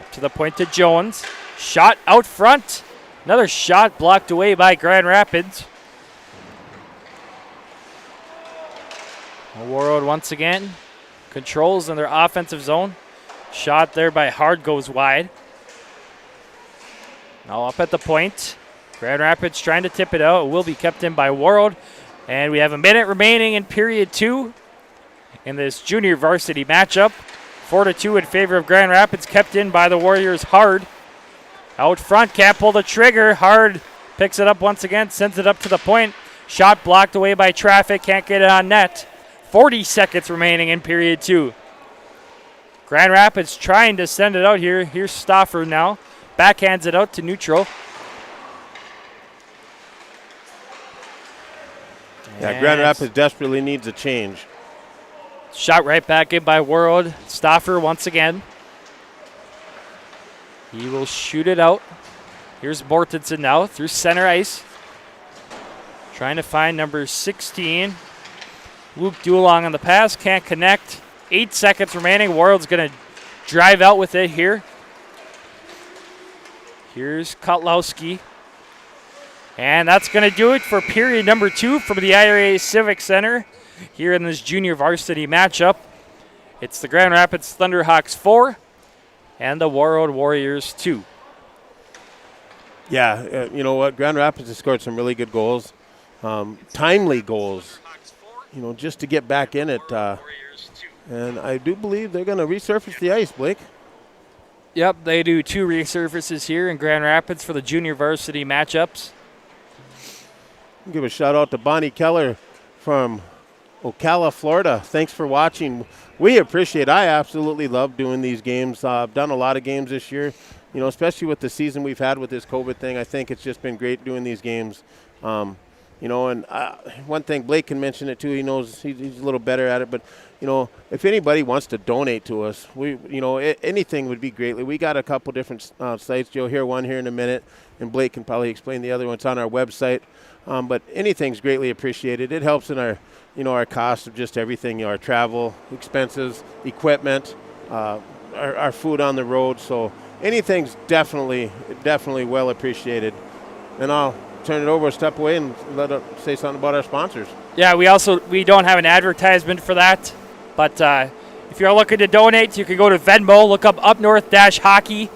Speaker 2: Up to the point to Jones. Shot out front. Another shot blocked away by Grand Rapids. Warroad once again controls in their offensive zone. Shot there by Hard goes wide. Now up at the point. Grand Rapids trying to tip it out. It will be kept in by Warroad. And we have 1 minute remaining in period 2 in this junior varsity matchup. 4-2 in favor of Grand Rapids, kept in by the Warriors. Hard out front, can't pull the trigger. Hard picks it up once again, sends it up to the point. Shot blocked away by traffic, can't get it on net. 40 seconds remaining in period 2. Grand Rapids trying to send it out here. Here's Stauffer now. Backhands it out to neutral.
Speaker 3: Yeah, Grand Rapids desperately needs a change.
Speaker 2: Shot right back in by Warroad. Stauffer once again. He will shoot it out. Here's Mortensen now through center ice. Trying to find number 16. Luke Dualong on the pass. Can't connect. 8 seconds remaining. Warroad's going to drive out with it here. Here's Kotlowski. And that's going to do it for period number 2 from the IRA Civic Center here in this junior varsity matchup. It's the Grand Rapids Thunderhawks 4 and the Warroad Warriors 2.
Speaker 3: Yeah, you know what? Grand Rapids has scored some really good goals, timely goals, just to get back in it. And I do believe they're going to resurface the ice, Blake.
Speaker 2: Yep, they do 2 resurfaces here in Grand Rapids for the junior varsity matchups.
Speaker 3: Give a shout out to Bonnie Keller from Ocala, Florida. Thanks for watching. We appreciate it. I absolutely love doing these games. I've done a lot of games this year, especially with the season we've had with this COVID thing. I think it's just been great doing these games. And one thing, Blake can mention it too. He knows he's a little better at it. But, if anybody wants to donate to us, anything would be greatly. We got a couple different sites. You'll hear one here in a minute, and Blake can probably explain the other one. It's on our website. But anything's greatly appreciated. It helps in our cost of just everything, our travel expenses, equipment, our food on the road. So anything's definitely well appreciated. And I'll turn it over, step away, and say something about our sponsors. Yeah,
Speaker 2: we don't have an advertisement for that, but if you're looking to donate, you can go to Venmo, look up North-Hockey.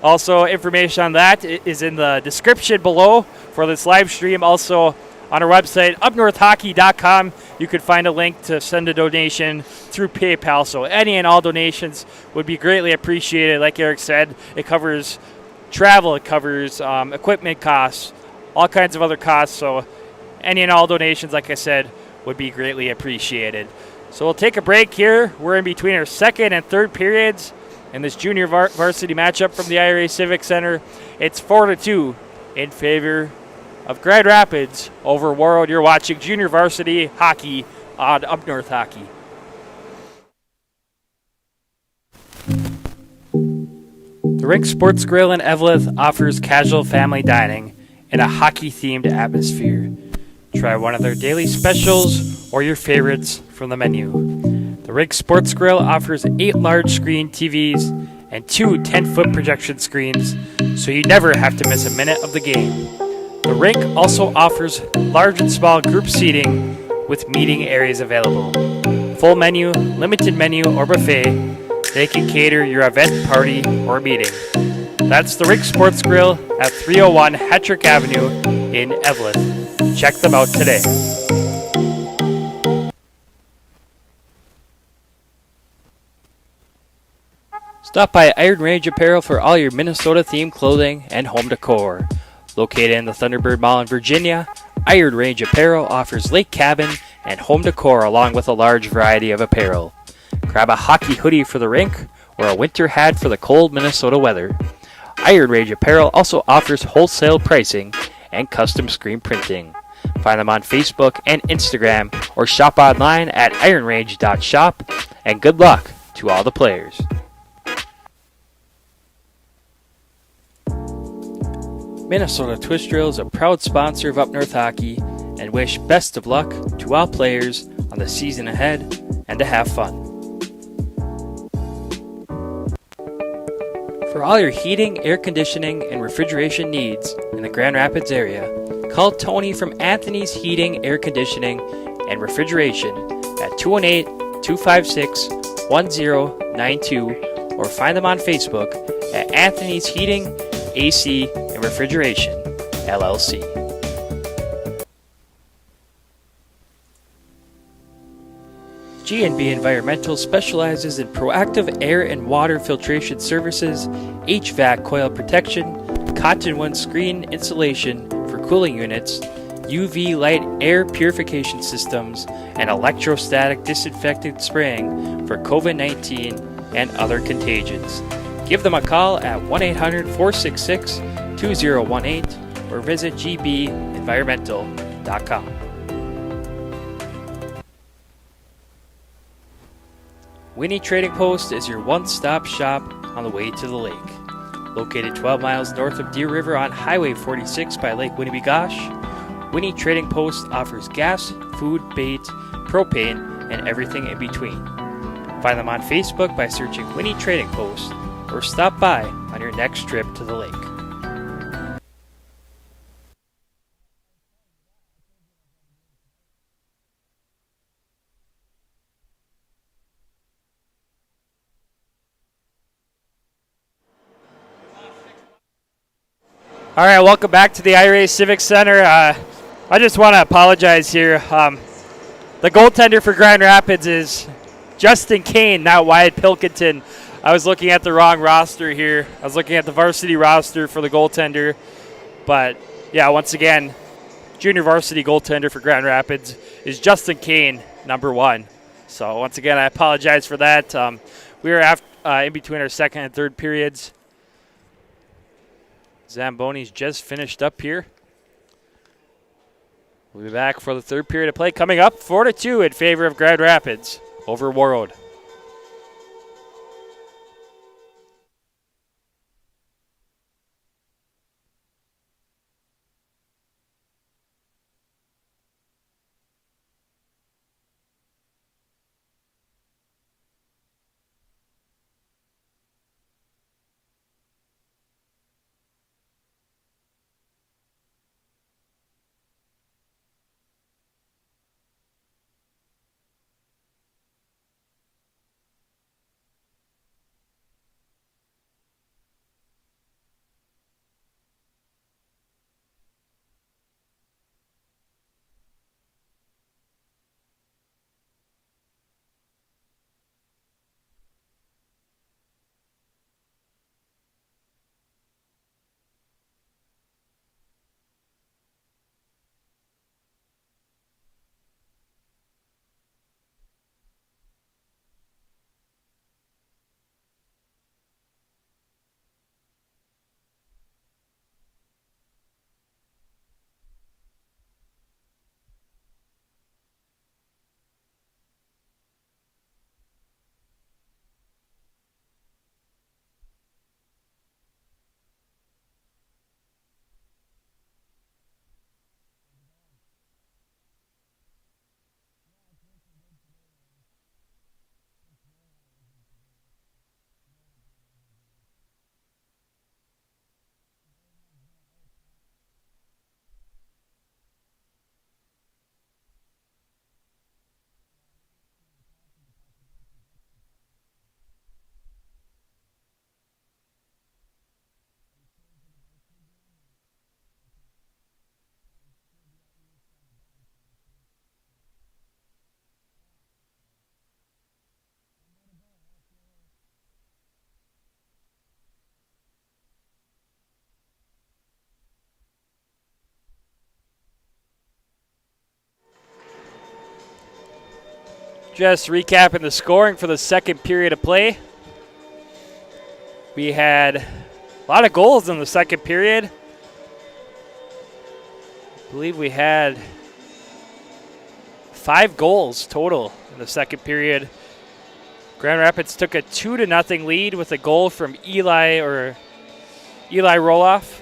Speaker 2: Also, information on that is in the description below for this live stream. Also, on our website, upnorthhockey.com, you could find a link to send a donation through PayPal. So any and all donations would be greatly appreciated. Like Eric said, it covers travel, it covers equipment costs, all kinds of other costs. So any and all donations, like I said, would be greatly appreciated. So we'll take a break here. We're in between our second and third periods in this junior varsity matchup from the IRA Civic Center. It's 4-2 in favor of Grand Rapids over Warroad. You're watching junior varsity hockey on Up North Hockey. The Rink Sports Grill in Eveleth offers casual family dining in a hockey-themed atmosphere. Try one of their daily specials or your favorites from the menu. The Rink Sports Grill offers 8 large screen TVs and 2 10-foot projection screens, so you never have to miss a minute of the game. The rink also offers large and small group seating with meeting areas available. Full menu, limited menu, or buffet, they can cater your event, party, or meeting. That's the Rink Sports Grill at 301 Hattrick Avenue in Eveleth. Check them out today. Stop by Iron Range Apparel for all your Minnesota-themed clothing and home decor. Located in the Thunderbird Mall in Virginia, Iron Range Apparel offers lake cabin and home decor along with a large variety of apparel. Grab a hockey hoodie for the rink or a winter hat for the cold Minnesota weather. Iron Range Apparel also offers wholesale pricing and custom screen printing. Find them on Facebook and Instagram or shop online at ironrange.shop, and good luck to all the players. Minnesota Twist Drill is a proud sponsor of Up North Hockey and wish best of luck to all players on the season ahead and to have fun. For all your heating, air conditioning, and refrigeration needs in the Grand Rapids area, call Tony from Anthony's Heating, Air Conditioning, and Refrigeration at 218-256-1092 or find them on Facebook at Anthony's Heating, AC, and Refrigeration, LLC. G&B Environmental specializes in proactive air and water filtration services, HVAC coil protection, cottonwood screen insulation for cooling units, UV light air purification systems, and electrostatic disinfectant spraying for COVID-19 and other contagions. Give them a call at 1-800-466-2018 or visit gbenvironmental.com. Winnie Trading Post is your one-stop shop on the way to the lake. Located 12 miles north of Deer River on Highway 46 by Lake Winnebagosh, Winnie Trading Post offers gas, food, bait, propane, and everything in between. Find them on Facebook by searching Winnie Trading Post or stop by on your next trip to the lake. All right, welcome back to the IRA Civic Center. I just want to apologize here. The goaltender for Grand Rapids is Justin Kane, not Wyatt Pilkington. I was looking at the wrong roster here. I was looking at the varsity roster for the goaltender. But, yeah, once again, junior varsity goaltender for Grand Rapids is Justin Kane, number 1. So, once again, I apologize for that. We are in between our second and third periods. Zamboni's just finished up here. We'll be back for the third period of play. Coming up, 4-2 in favor of Grand Rapids over Warroad. Just recapping the scoring for the second period of play. We had a lot of goals in the second period. I believe we had 5 goals total in the second period. Grand Rapids took a 2-0 lead with a goal from Eli Roloff.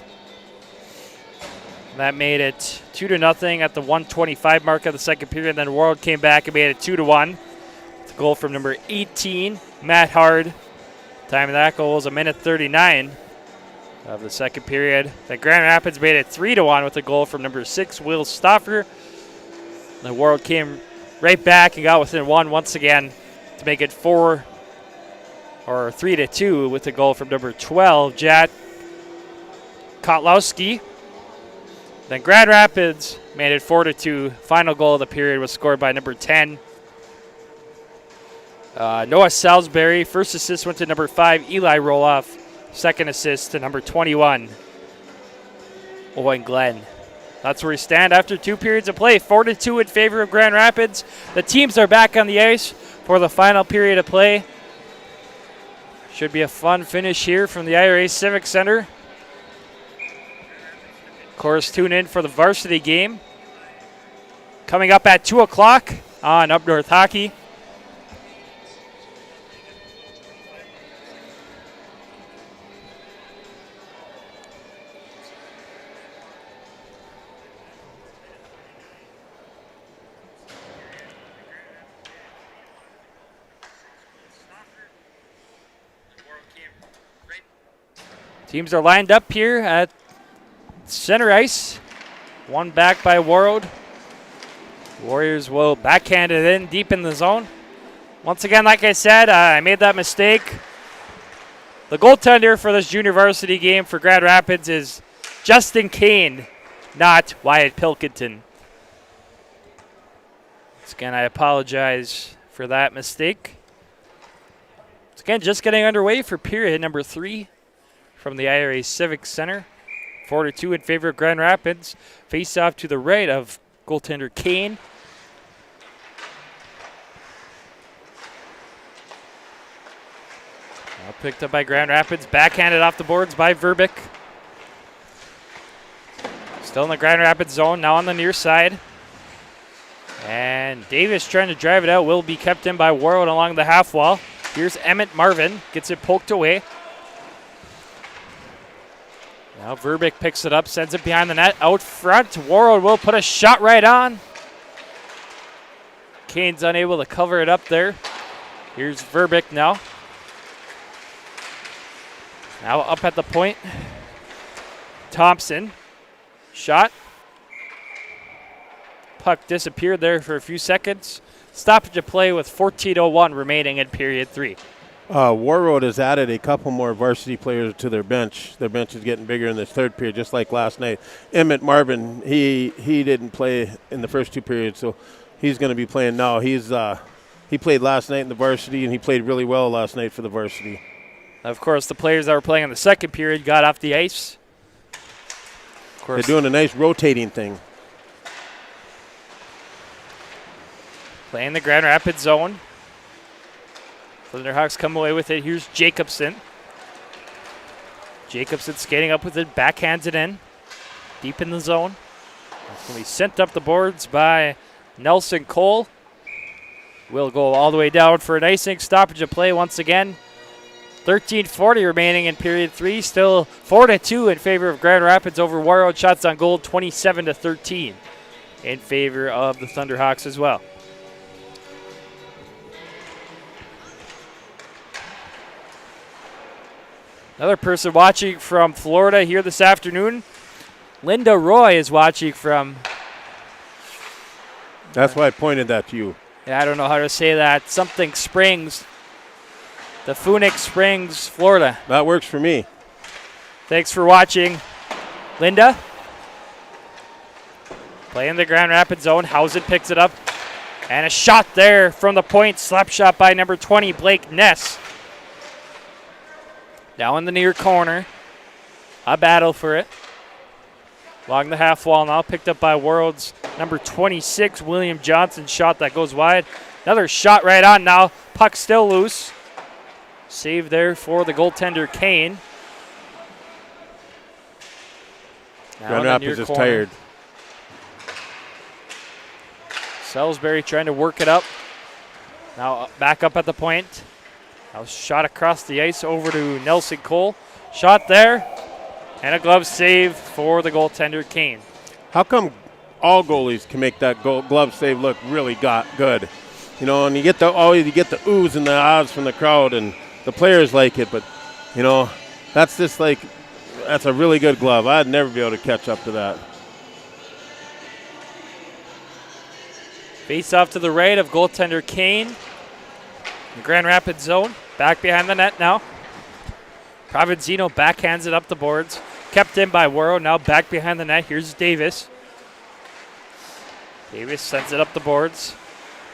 Speaker 2: That made it 2-0 at the 1:25 mark of the second period. Then Warroad came back and made it 2-1. It's a goal from number 18, Matt Hard. Time of that goal was 1:39 of the second period. Then Grand Rapids made it 3-1 with a goal from number 6, Will Stoffer. Then Warroad came right back and got within 1 once again to make it 3-2 with a goal from number 12, Jad Kotlowski. Then Grand Rapids made it 4-2. Final goal of the period was scored by number 10, Noah Salisbury. First assist went to number 5, Eli Roloff. Second assist to number 21, Owen Glenn. That's where we stand after 2 periods of play. 4-2 in favor of Grand Rapids. The teams are back on the ice for the final period of play. Should be a fun finish here from the IRA Civic Center. Of course, tune in for the varsity game coming up at 2 o'clock on Up North Hockey. Teams are lined up here at center ice. One back by Warroad. Warriors will backhand it in deep in the zone. Once again, like I said, I made that mistake. The goaltender for this junior varsity game for Grand Rapids is Justin Kane, not Wyatt Pilkington. Once again, I apologize for that mistake. Once again, just getting underway for period number 3 from the IRA Civic Center. 4-2 in favor of Grand Rapids. Face off to the right of goaltender Kane. Now picked up by Grand Rapids. Backhanded off the boards by Verbeek. Still in the Grand Rapids zone, now on the near side. And Davis trying to drive it out. Will be kept in by Warroad along the half wall. Here's Emmett Marvin. Gets it poked away. Now Verbeek picks it up, sends it behind the net. Out front, Warroad will put a shot right on. Kane's unable to cover it up there. Here's Verbeek now. Now up at the point. Thompson. Shot. Puck disappeared there for a few seconds. Stoppage of play with 14:01 remaining in period 3.
Speaker 3: Warroad has added a couple more varsity players to their bench. Their bench is getting bigger in this third period, just like last night. Emmett Marvin, he didn't play in the first 2 periods, so he's going to be playing now. He played last night in the varsity, and he played really well last night for the varsity.
Speaker 2: Of course, the players that were playing in the second period got off the ice. Of course,
Speaker 3: they're doing a nice rotating thing.
Speaker 2: Playing the Grand Rapids zone. Thunderhawks come away with it. Here's Jacobson. Jacobson skating up with it, backhands it in. Deep in the zone. It's going to be sent up the boards by Nelson Cole. Will go all the way down for an icing. Stoppage of play once again. 13:40 remaining in period 3. Still 4-2 in favor of Grand Rapids over Warroad. Shots on goal 27-13 in favor of the Thunderhawks as well. Another person watching from Florida here this afternoon. Linda Roy is watching from...
Speaker 3: That's why I pointed that to you.
Speaker 2: Yeah, I don't know how to say that. Something Springs. The Phoenix Springs, Florida.
Speaker 3: That works for me.
Speaker 2: Thanks for watching, Linda. Playing the Grand Rapids zone. Housen picks it up. And a shot there from the point. Slap shot by number 20, Blake Ness. Now in the near corner. A battle for it. Along the half wall now. Picked up by Warroad's number 26, William Johnson. Shot that goes wide. Another shot right on now. Puck still loose. Save there for the goaltender, Kane.
Speaker 3: Grand Rapids is tired.
Speaker 2: Salisbury trying to work it up. Now back up at the point. Now shot across the ice over to Nelson Cole. Shot there. And a glove save for the goaltender, Kane.
Speaker 3: How come all goalies can make that glove save look really good? You know, and you get the oohs and the ahs from the crowd, and the players like it. But, you know, that's a really good glove. I'd never be able to catch up to that.
Speaker 2: Face off to the right of goaltender Kane. The Grand Rapids zone. Back behind the net now. Provenzino backhands it up the boards. Kept in by Warroad. Now back behind the net. Here's Davis. Davis sends it up the boards.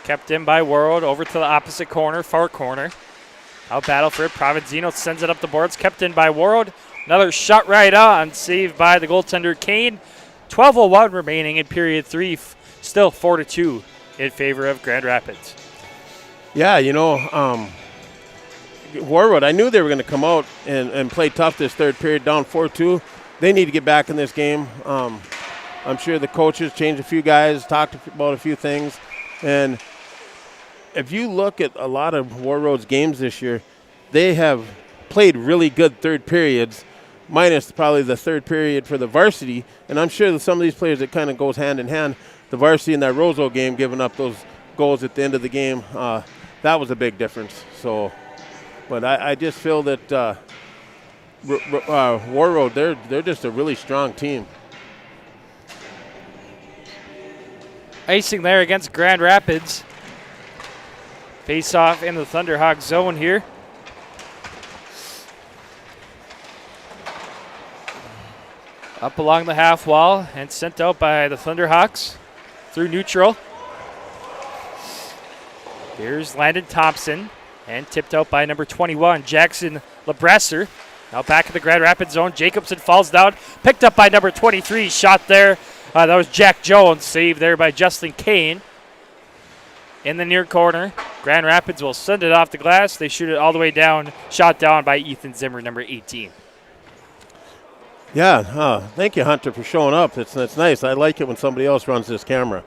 Speaker 2: Kept in by Warroad. Over to the opposite corner, far corner. Now battle for it. Provenzino sends it up the boards. Kept in by Warroad. Another shot right on. Saved by the goaltender Kane. 12:01 remaining in period 3. Still 4-2 in favor of Grand Rapids.
Speaker 3: Yeah, you know, Warroad, I knew they were going to come out and play tough this third period, down 4-2. They need to get back in this game. I'm sure the coaches changed a few guys, talked about a few things. And if you look at a lot of Warroad's games this year, they have played really good third periods, minus probably the third period for the varsity. And I'm sure that some of these players, it kind of goes hand in hand. The varsity in that Roseau game, giving up those goals at the end of the game, that was a big difference. So, but I just feel that Warroad, they're just a really strong team.
Speaker 2: Icing there against Grand Rapids. Face off in the Thunderhawk zone here. Up along the half wall and sent out by the Thunderhawks through neutral. Here's Landon Thompson and tipped out by number 21, Jackson LeBresser. Now back in the Grand Rapids zone. Jacobson falls down. Picked up by number 23. Shot there. That was Jack Jones. Saved there by Justin Kane. In the near corner. Grand Rapids will send it off the glass. They shoot it all the way down. Shot down by Ethan Zimmer, number 18.
Speaker 3: Yeah, thank you, Hunter, for showing up. It's nice. I like it when somebody else runs this camera.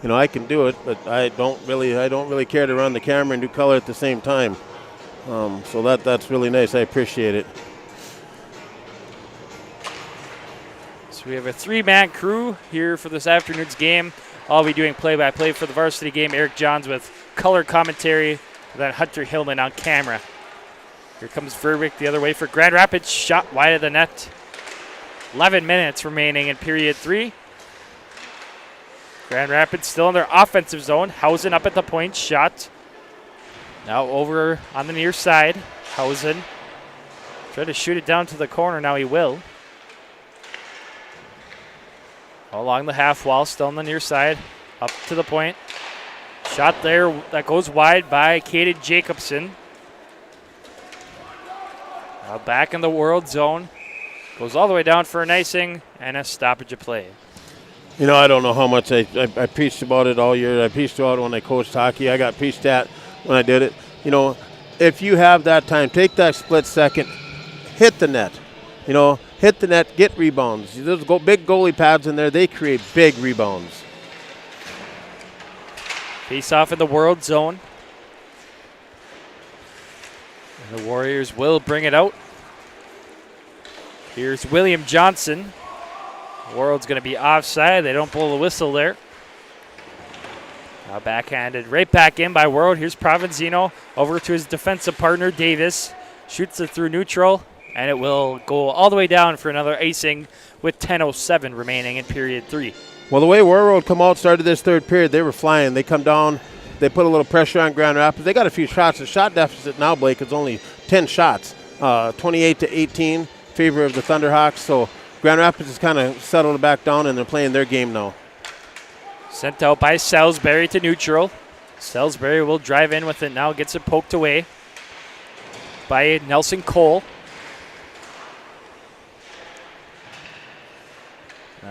Speaker 3: You know, I can do it, but I don't really care to run the camera and do color at the same time. So that's really nice. I appreciate it.
Speaker 2: So we have a 3-man crew here for this afternoon's game. I'll be doing play-by-play for the varsity game. Eric Johns with color commentary, and then Hunter Hillman on camera. Here comes Verbeek the other way for Grand Rapids. Shot wide of the net. 11 minutes remaining in period 3. Grand Rapids still in their offensive zone. Hausen up at the point. Shot. Now over on the near side. Hausen trying to shoot it down to the corner. Now he will. Along the half wall. Still on the near side. Up to the point. Shot there. That goes wide by Caden Jacobson. Now back in the Warroad zone. Goes all the way down for an icing and a stoppage of play.
Speaker 3: You know, I don't know how much I preached about it all year. I preached about it when I coached hockey. I got preached at when I did it. You know, if you have that time, take that split second, hit the net. You know, hit the net, get rebounds. Those big goalie pads in there, they create big rebounds.
Speaker 2: Face off in the Warroad zone. And the Warriors will bring it out. Here's William Johnson. Warroad's going to be offside. They don't blow the whistle there. Now backhanded right back in by Warroad. Here's Provenzino over to his defensive partner, Davis. Shoots it through neutral, and it will go all the way down for another icing with 10:07 remaining in period 3.
Speaker 3: Well, the way Warroad come out, started this third period, they were flying. They come down. They put a little pressure on Grand Rapids. They got a few shots. The shot deficit now, Blake, is only 10 shots, 28-18. Favor of the Thunderhawks, so Grand Rapids has kind of settled it back down and they're playing their game now.
Speaker 2: Sent out by Salisbury to neutral. Salisbury will drive in with it now, gets it poked away by Nelson Cole.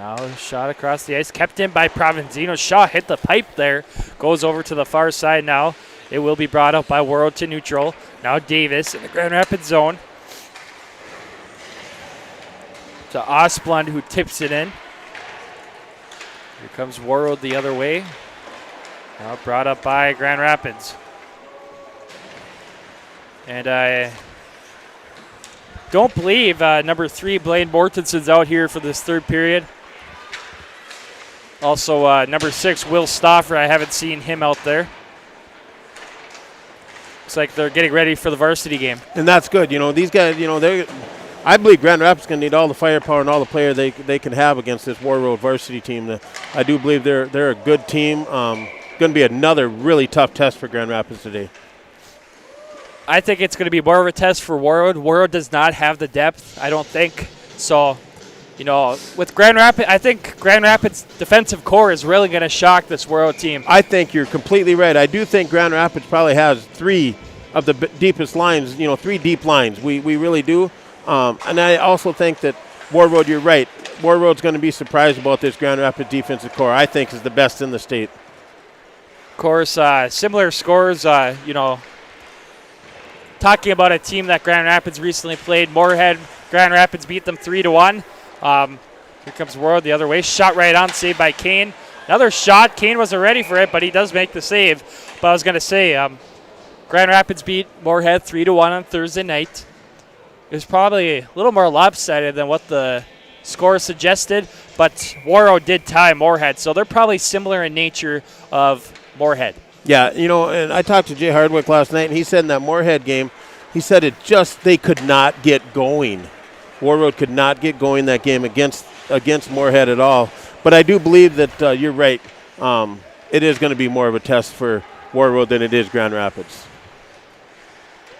Speaker 2: Now shot across the ice, kept in by Provenzino. Shaw hit the pipe there, goes over to the far side now. It will be brought up by Warroad to neutral. Now Davis in the Grand Rapids zone. To Osplund, who tips it in. Here comes Warroad the other way. Now brought up by Grand Rapids. And I don't believe number 3, Blaine Mortenson's out here for this third period. Also, number 6, Will Stauffer, I haven't seen him out there. Looks like they're getting ready for the varsity game.
Speaker 3: And that's good. You know, these guys, you know, I believe Grand Rapids is going to need all the firepower and all the player they can have against this Warroad varsity team. I do believe they're a good team. Going to be another really tough test for Grand Rapids today.
Speaker 2: I think it's going to be more of a test for Warroad. Warroad does not have the depth, I don't think. So, you know, with Grand Rapids, I think Grand Rapids' defensive core is really going to shock this Warroad team.
Speaker 3: I think you're completely right. I do think Grand Rapids probably has 3 of the deepest lines, you know, 3 deep lines. We really do. And I also think that Warroad, you're right. Warroad's going to be surprised about this Grand Rapids defensive core. I think is the best in the state.
Speaker 2: Of course, similar scores, you know, talking about a team that Grand Rapids recently played, Moorhead, Grand Rapids beat them 3-1. Here comes Warroad the other way. Shot right on, saved by Kane. Another shot. Kane wasn't ready for it, but he does make the save. But I was going to say, Grand Rapids beat Moorhead 3-1 on Thursday night. It was probably a little more lopsided than what the score suggested, but Warroad did tie Moorhead, so they're probably similar in nature of Moorhead.
Speaker 3: Yeah, you know, and I talked to Jay Hardwick last night, and he said in that Moorhead game, he said they could not get going. Warroad could not get going that game against Moorhead at all. But I do believe that you're right. It is going to be more of a test for Warroad than it is Grand Rapids.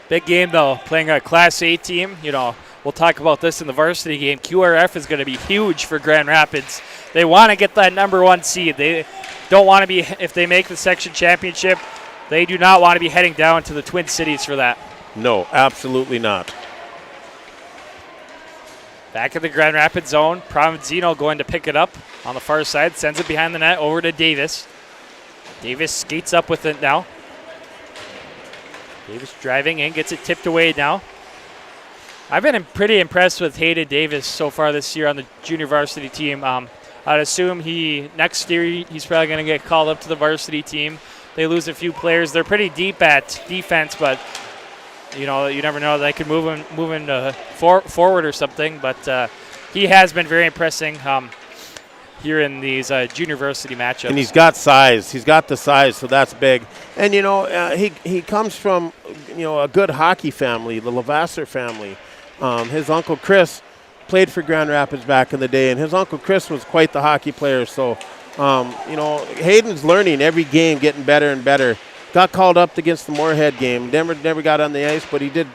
Speaker 2: Big game, though, playing a Class A team. You know, we'll talk about this in the varsity game. QRF is going to be huge for Grand Rapids. They want to get that number 1 seed. They don't want to be, if they make the section championship, they do not want to be heading down to the Twin Cities for that.
Speaker 3: No, absolutely not.
Speaker 2: Back in the Grand Rapids zone, Provenzino going to pick it up on the far side, sends it behind the net over to Davis. Davis skates up with it now. Davis driving in, gets it tipped away now. I've been pretty impressed with Hayden Davis so far this year on the junior varsity team. I'd assume next year he's probably going to get called up to the varsity team. They lose a few players. They're pretty deep at defense, but you know, you never know. They could move him forward or something. But he has been very impressing here in these junior varsity matchups.
Speaker 3: And he's got size. He's got the size, so that's big. And, you know, he comes from, you know, a good hockey family, the Levasseur family. His uncle Chris played for Grand Rapids back in the day, and his uncle Chris was quite the hockey player. So, you know, Hayden's learning every game, getting better and better. Got called up against the Moorhead game. Never got on the ice, but he did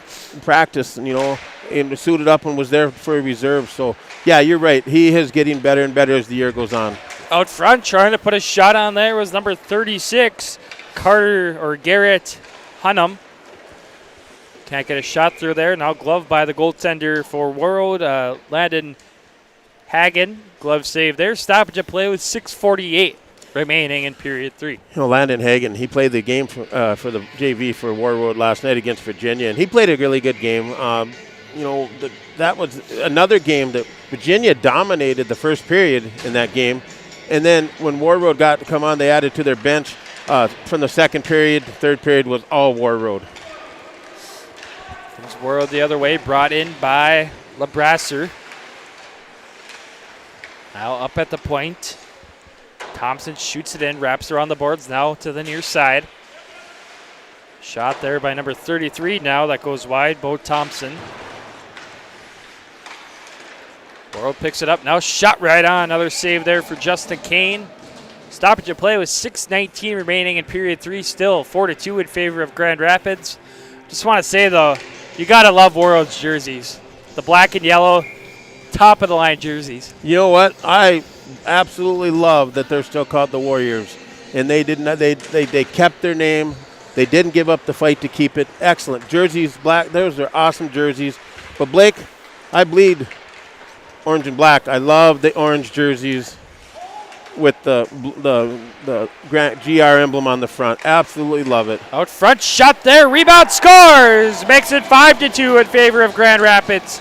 Speaker 3: practice, you know, and suited up and was there for a reserve. So, yeah, you're right. He is getting better and better as the year goes on.
Speaker 2: Out front, trying to put a shot on there was number 36, Garrett Hunnam. Can't get a shot through there. Now gloved by the goaltender for Warroad, Landon Hagen. Glove save there. Stoppage of play with 6:48 remaining in period 3.
Speaker 3: You know, Landon Hagen, he played the game for the JV for Warroad last night against Virginia, and he played a really good game. You know, that was another game that Virginia dominated the first period in that game, and then when Warroad got to come on, they added to their bench from the second period. The third period was all Warroad.
Speaker 2: Comes Warroad the other way, brought in by LeBrasser. Now up at the point. Thompson shoots it in, wraps around the boards now to the near side. Shot there by number 33 now. That goes wide, Bo Thompson. Warroad picks it up now. Shot right on. Another save there for Justin Kane. Stoppage of play with 6:19 remaining in period 3. Still 4-2 in favor of Grand Rapids. Just want to say, though, you got to love Warroad's jerseys. The black and yellow, top of the line jerseys.
Speaker 3: You know what? I absolutely love that they're still called the Warriors. And they didn't. They kept their name. They didn't give up the fight to keep it. Excellent. Jerseys, black, those are awesome jerseys. But Blake, I bleed orange and black. I love the orange jerseys with the GR emblem on the front. Absolutely love it.
Speaker 2: Out front, shot there, rebound, scores! Makes it 5-2 in favor of Grand Rapids.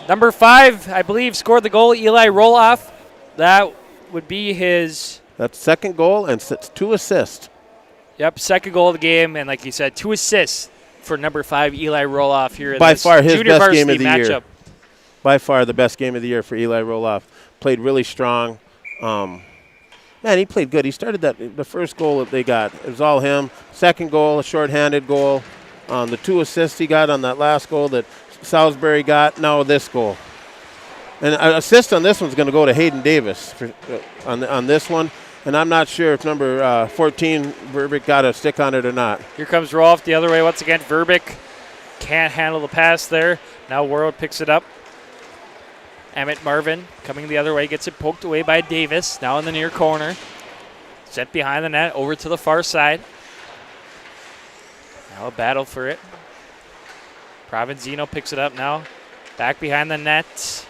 Speaker 2: Number 5, I believe, scored the goal, Eli Roloff. That would be his...
Speaker 3: That's second goal and 2 assists.
Speaker 2: Yep, second goal of the game, and like you said, 2 assists for number 5, Eli Roloff here in
Speaker 3: By
Speaker 2: this
Speaker 3: far his
Speaker 2: junior
Speaker 3: best game of the
Speaker 2: matchup.
Speaker 3: year. By far the best game of the year for Eli Roloff. Played really strong. Man, he played good. He started the first goal that they got. It was all him. Second goal, a shorthanded goal. The 2 assists he got on that last goal that Salisbury got. Now this goal. And an assist on this one's going to go to Hayden Davis on this one. And I'm not sure if number 14, Verbeek, got a stick on it or not.
Speaker 2: Here comes Rolf the other way once again. Verbeek can't handle the pass there. Now Warroad picks it up. Emmett Marvin coming the other way, gets it poked away by Davis. Now in the near corner. Set behind the net, over to the far side. Now a battle for it. Provenzino picks it up now. Back behind the net.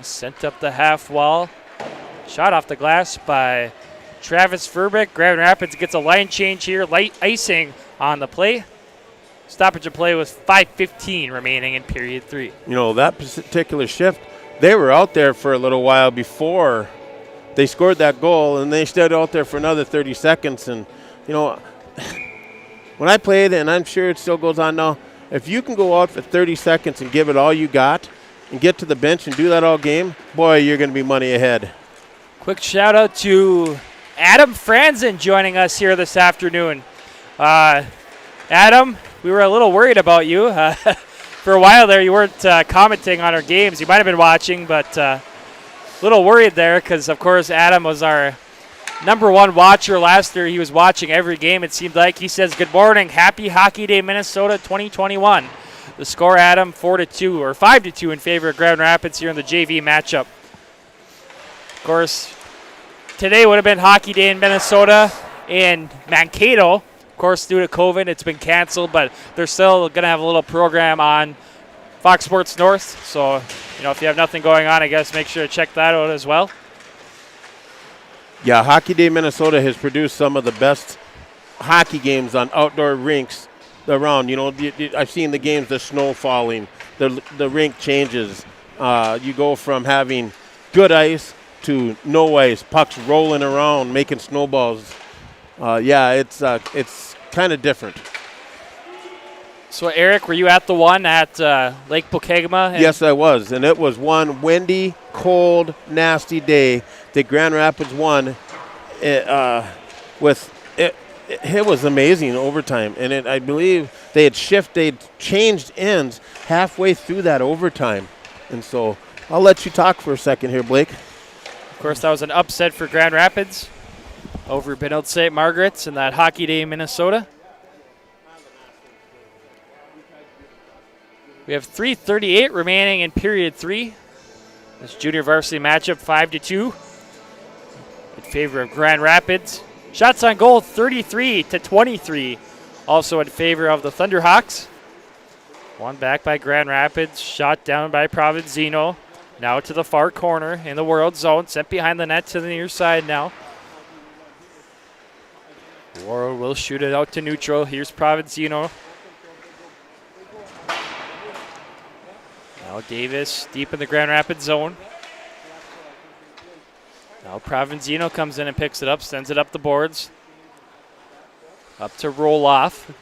Speaker 2: Sent up the half wall. Shot off the glass by Travis Verbeek. Grand Rapids gets a line change here. Light icing on the play. Stoppage of play with 5:15 remaining in period 3.
Speaker 3: You know, that particular shift, they were out there for a little while before they scored that goal, and they stayed out there for another 30 seconds. And, you know, when I played, and I'm sure it still goes on now, if you can go out for 30 seconds and give it all you got and get to the bench and do that all game, boy, you're going to be money ahead.
Speaker 2: Quick shout out to Adam Franzen joining us here this afternoon. Adam, we were a little worried about you. For a while there, you weren't commenting on our games. You might have been watching, but a little worried there because, of course, Adam was our number 1 watcher last year. He was watching every game, it seemed like. He says, good morning, happy Hockey Day, Minnesota 2021. The score, Adam, 4-2 or 5-2 in favor of Grand Rapids here in the JV matchup. Of course, today would have been Hockey Day in Minnesota in Mankato. Of course, due to COVID, it's been canceled, but they're still going to have a little program on Fox Sports North. So, you know, if you have nothing going on, I guess make sure to check that out as well.
Speaker 3: Yeah, Hockey Day Minnesota has produced some of the best hockey games on outdoor rinks around. You know, I've seen the games, the snow falling, the rink changes. You go from having good ice to no ice, pucks rolling around, making snowballs. Yeah, it's kind of different.
Speaker 2: So, Eric, were you at the one at Lake Pokegama?
Speaker 3: Yes, I was, and it was one windy, cold, nasty day that Grand Rapids won. It was amazing overtime, and I believe they'd changed ends halfway through that overtime. And so I'll let you talk for a second here, Blake.
Speaker 2: Of course, that was an upset for Grand Rapids over Benilde St. Margaret's in that Hockey Day in Minnesota. We have 3:38 remaining in period 3. This junior varsity matchup 5-2 in favor of Grand Rapids. Shots on goal 33-23, also in favor of the Thunderhawks. One back by Grand Rapids, shot down by Provenzino. Now to the far corner in the Warroad zone, sent behind the net to the near side now. Warroad will shoot it out to neutral. Here's Provenzino. Now Davis deep in the Grand Rapids zone. Now Provenzino comes in and picks it up, sends it up the boards. Up to Roloff.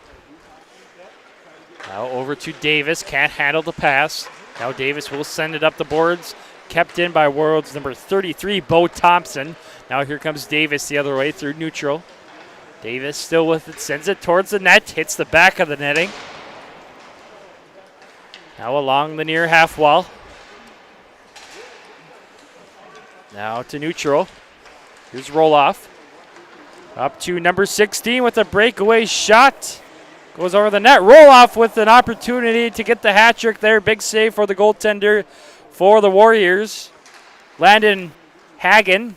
Speaker 2: Now over to Davis, can't handle the pass. Now Davis will send it up the boards. Kept in by Warroad's number 33, Bo Thompson. Now here comes Davis the other way through neutral. Davis still with it, sends it towards the net, hits the back of the netting. Now along the near half wall. Now to neutral. Here's Roloff. Up to number 16 with a breakaway shot. Goes over the net. Roloff with an opportunity to get the hat trick there. Big save for the goaltender for the Warriors. Landon Hagen.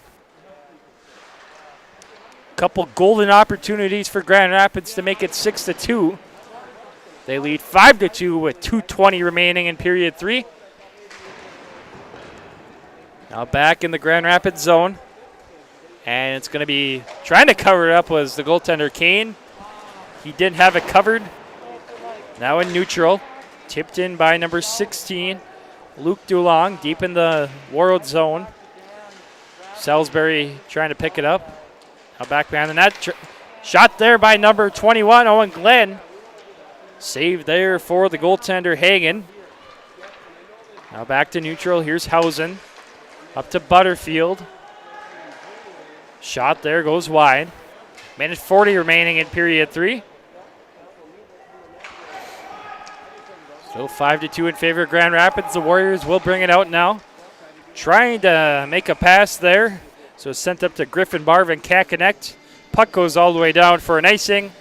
Speaker 2: Couple golden opportunities for Grand Rapids to make it 6-2. They lead 5-2 with 2:20 remaining in period 3. Now back in the Grand Rapids zone. And it's going to be trying to cover it up was the goaltender Kane. He didn't have it covered. Now in neutral. Tipped in by number 16, Luke Dulong, deep in the Warroad zone. Salisbury trying to pick it up. Now back behind the net. Shot there by number 21, Owen Glenn. Save there for the goaltender Hagen. Now back to neutral. Here's Hausen. Up to Butterfield. Shot there goes wide. Minute 40 remaining in period 3. Still 5-2 in favor of Grand Rapids. The Warriors will bring it out now. Trying to make a pass there. So it's sent up to Griffin Marvin, can't connect. Puck goes all the way down for an icing.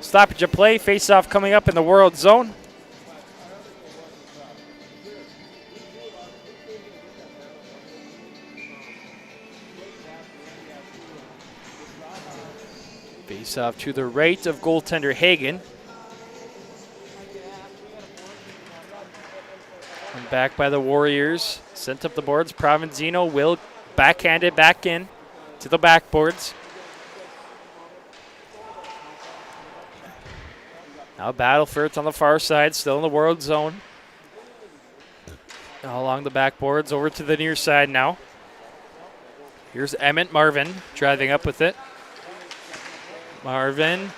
Speaker 2: Stoppage of play, face-off coming up in the Warroad zone. Face-off to the right of goaltender Hagen. And back by the Warriors. Sent up the boards. Provenzino will backhand it back in to the backboards. Now battle for it on the far side, still in the Warroad zone. Now along the backboards, over to the near side now. Here's Emmett Marvin driving up with it. Marvin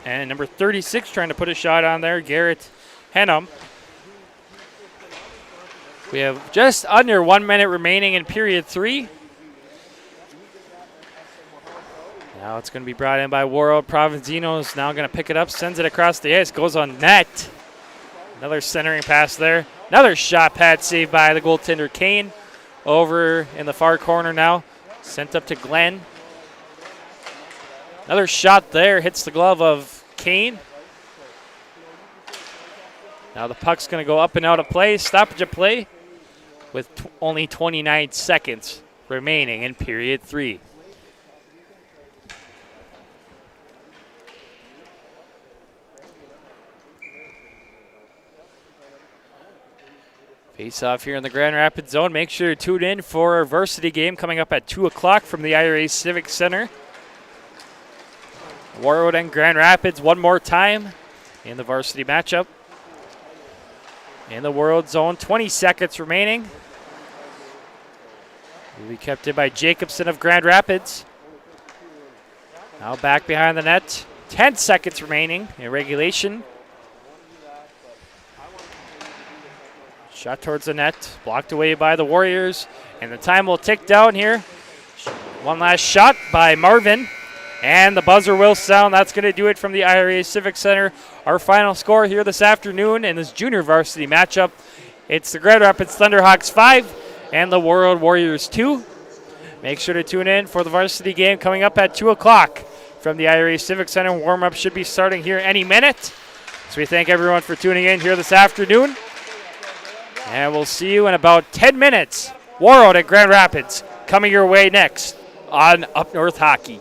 Speaker 2: and number 36 trying to put a shot on there, Garrett Henham. We have just under 1 minute remaining in period 3. Now it's going to be brought in by Warroad. Provenzino is now going to pick it up, sends it across the ice, goes on net. Another centering pass there. Another shot pad saved by the goaltender Kane. Over in the far corner now. Sent up to Glenn. Another shot there, hits the glove of Kane. Now the puck's going to go up and out of play. Stoppage of play with only 29 seconds remaining in period 3. Face off here in the Grand Rapids zone. Make sure to tune in for our varsity game coming up at 2 o'clock from the IRA Civic Center. Warroad and Grand Rapids one more time in the varsity matchup. In the Warroad zone, 20 seconds remaining. Will be kept in by Jacobson of Grand Rapids. Now back behind the net. 10 seconds remaining in regulation. Shot towards the net, blocked away by the Warriors. And the time will tick down here. One last shot by Marvin. And the buzzer will sound. That's going to do it from the IRA Civic Center. Our final score here this afternoon in this junior varsity matchup. It's the Grand Rapids Thunderhawks 5 and the Warroad Warriors 2. Make sure to tune in for the varsity game coming up at 2 o'clock from the IRA Civic Center. Warm-up should be starting here any minute. So we thank everyone for tuning in here this afternoon. And we'll see you in about 10 minutes. Warroad at Grand Rapids coming your way next on Up North Hockey.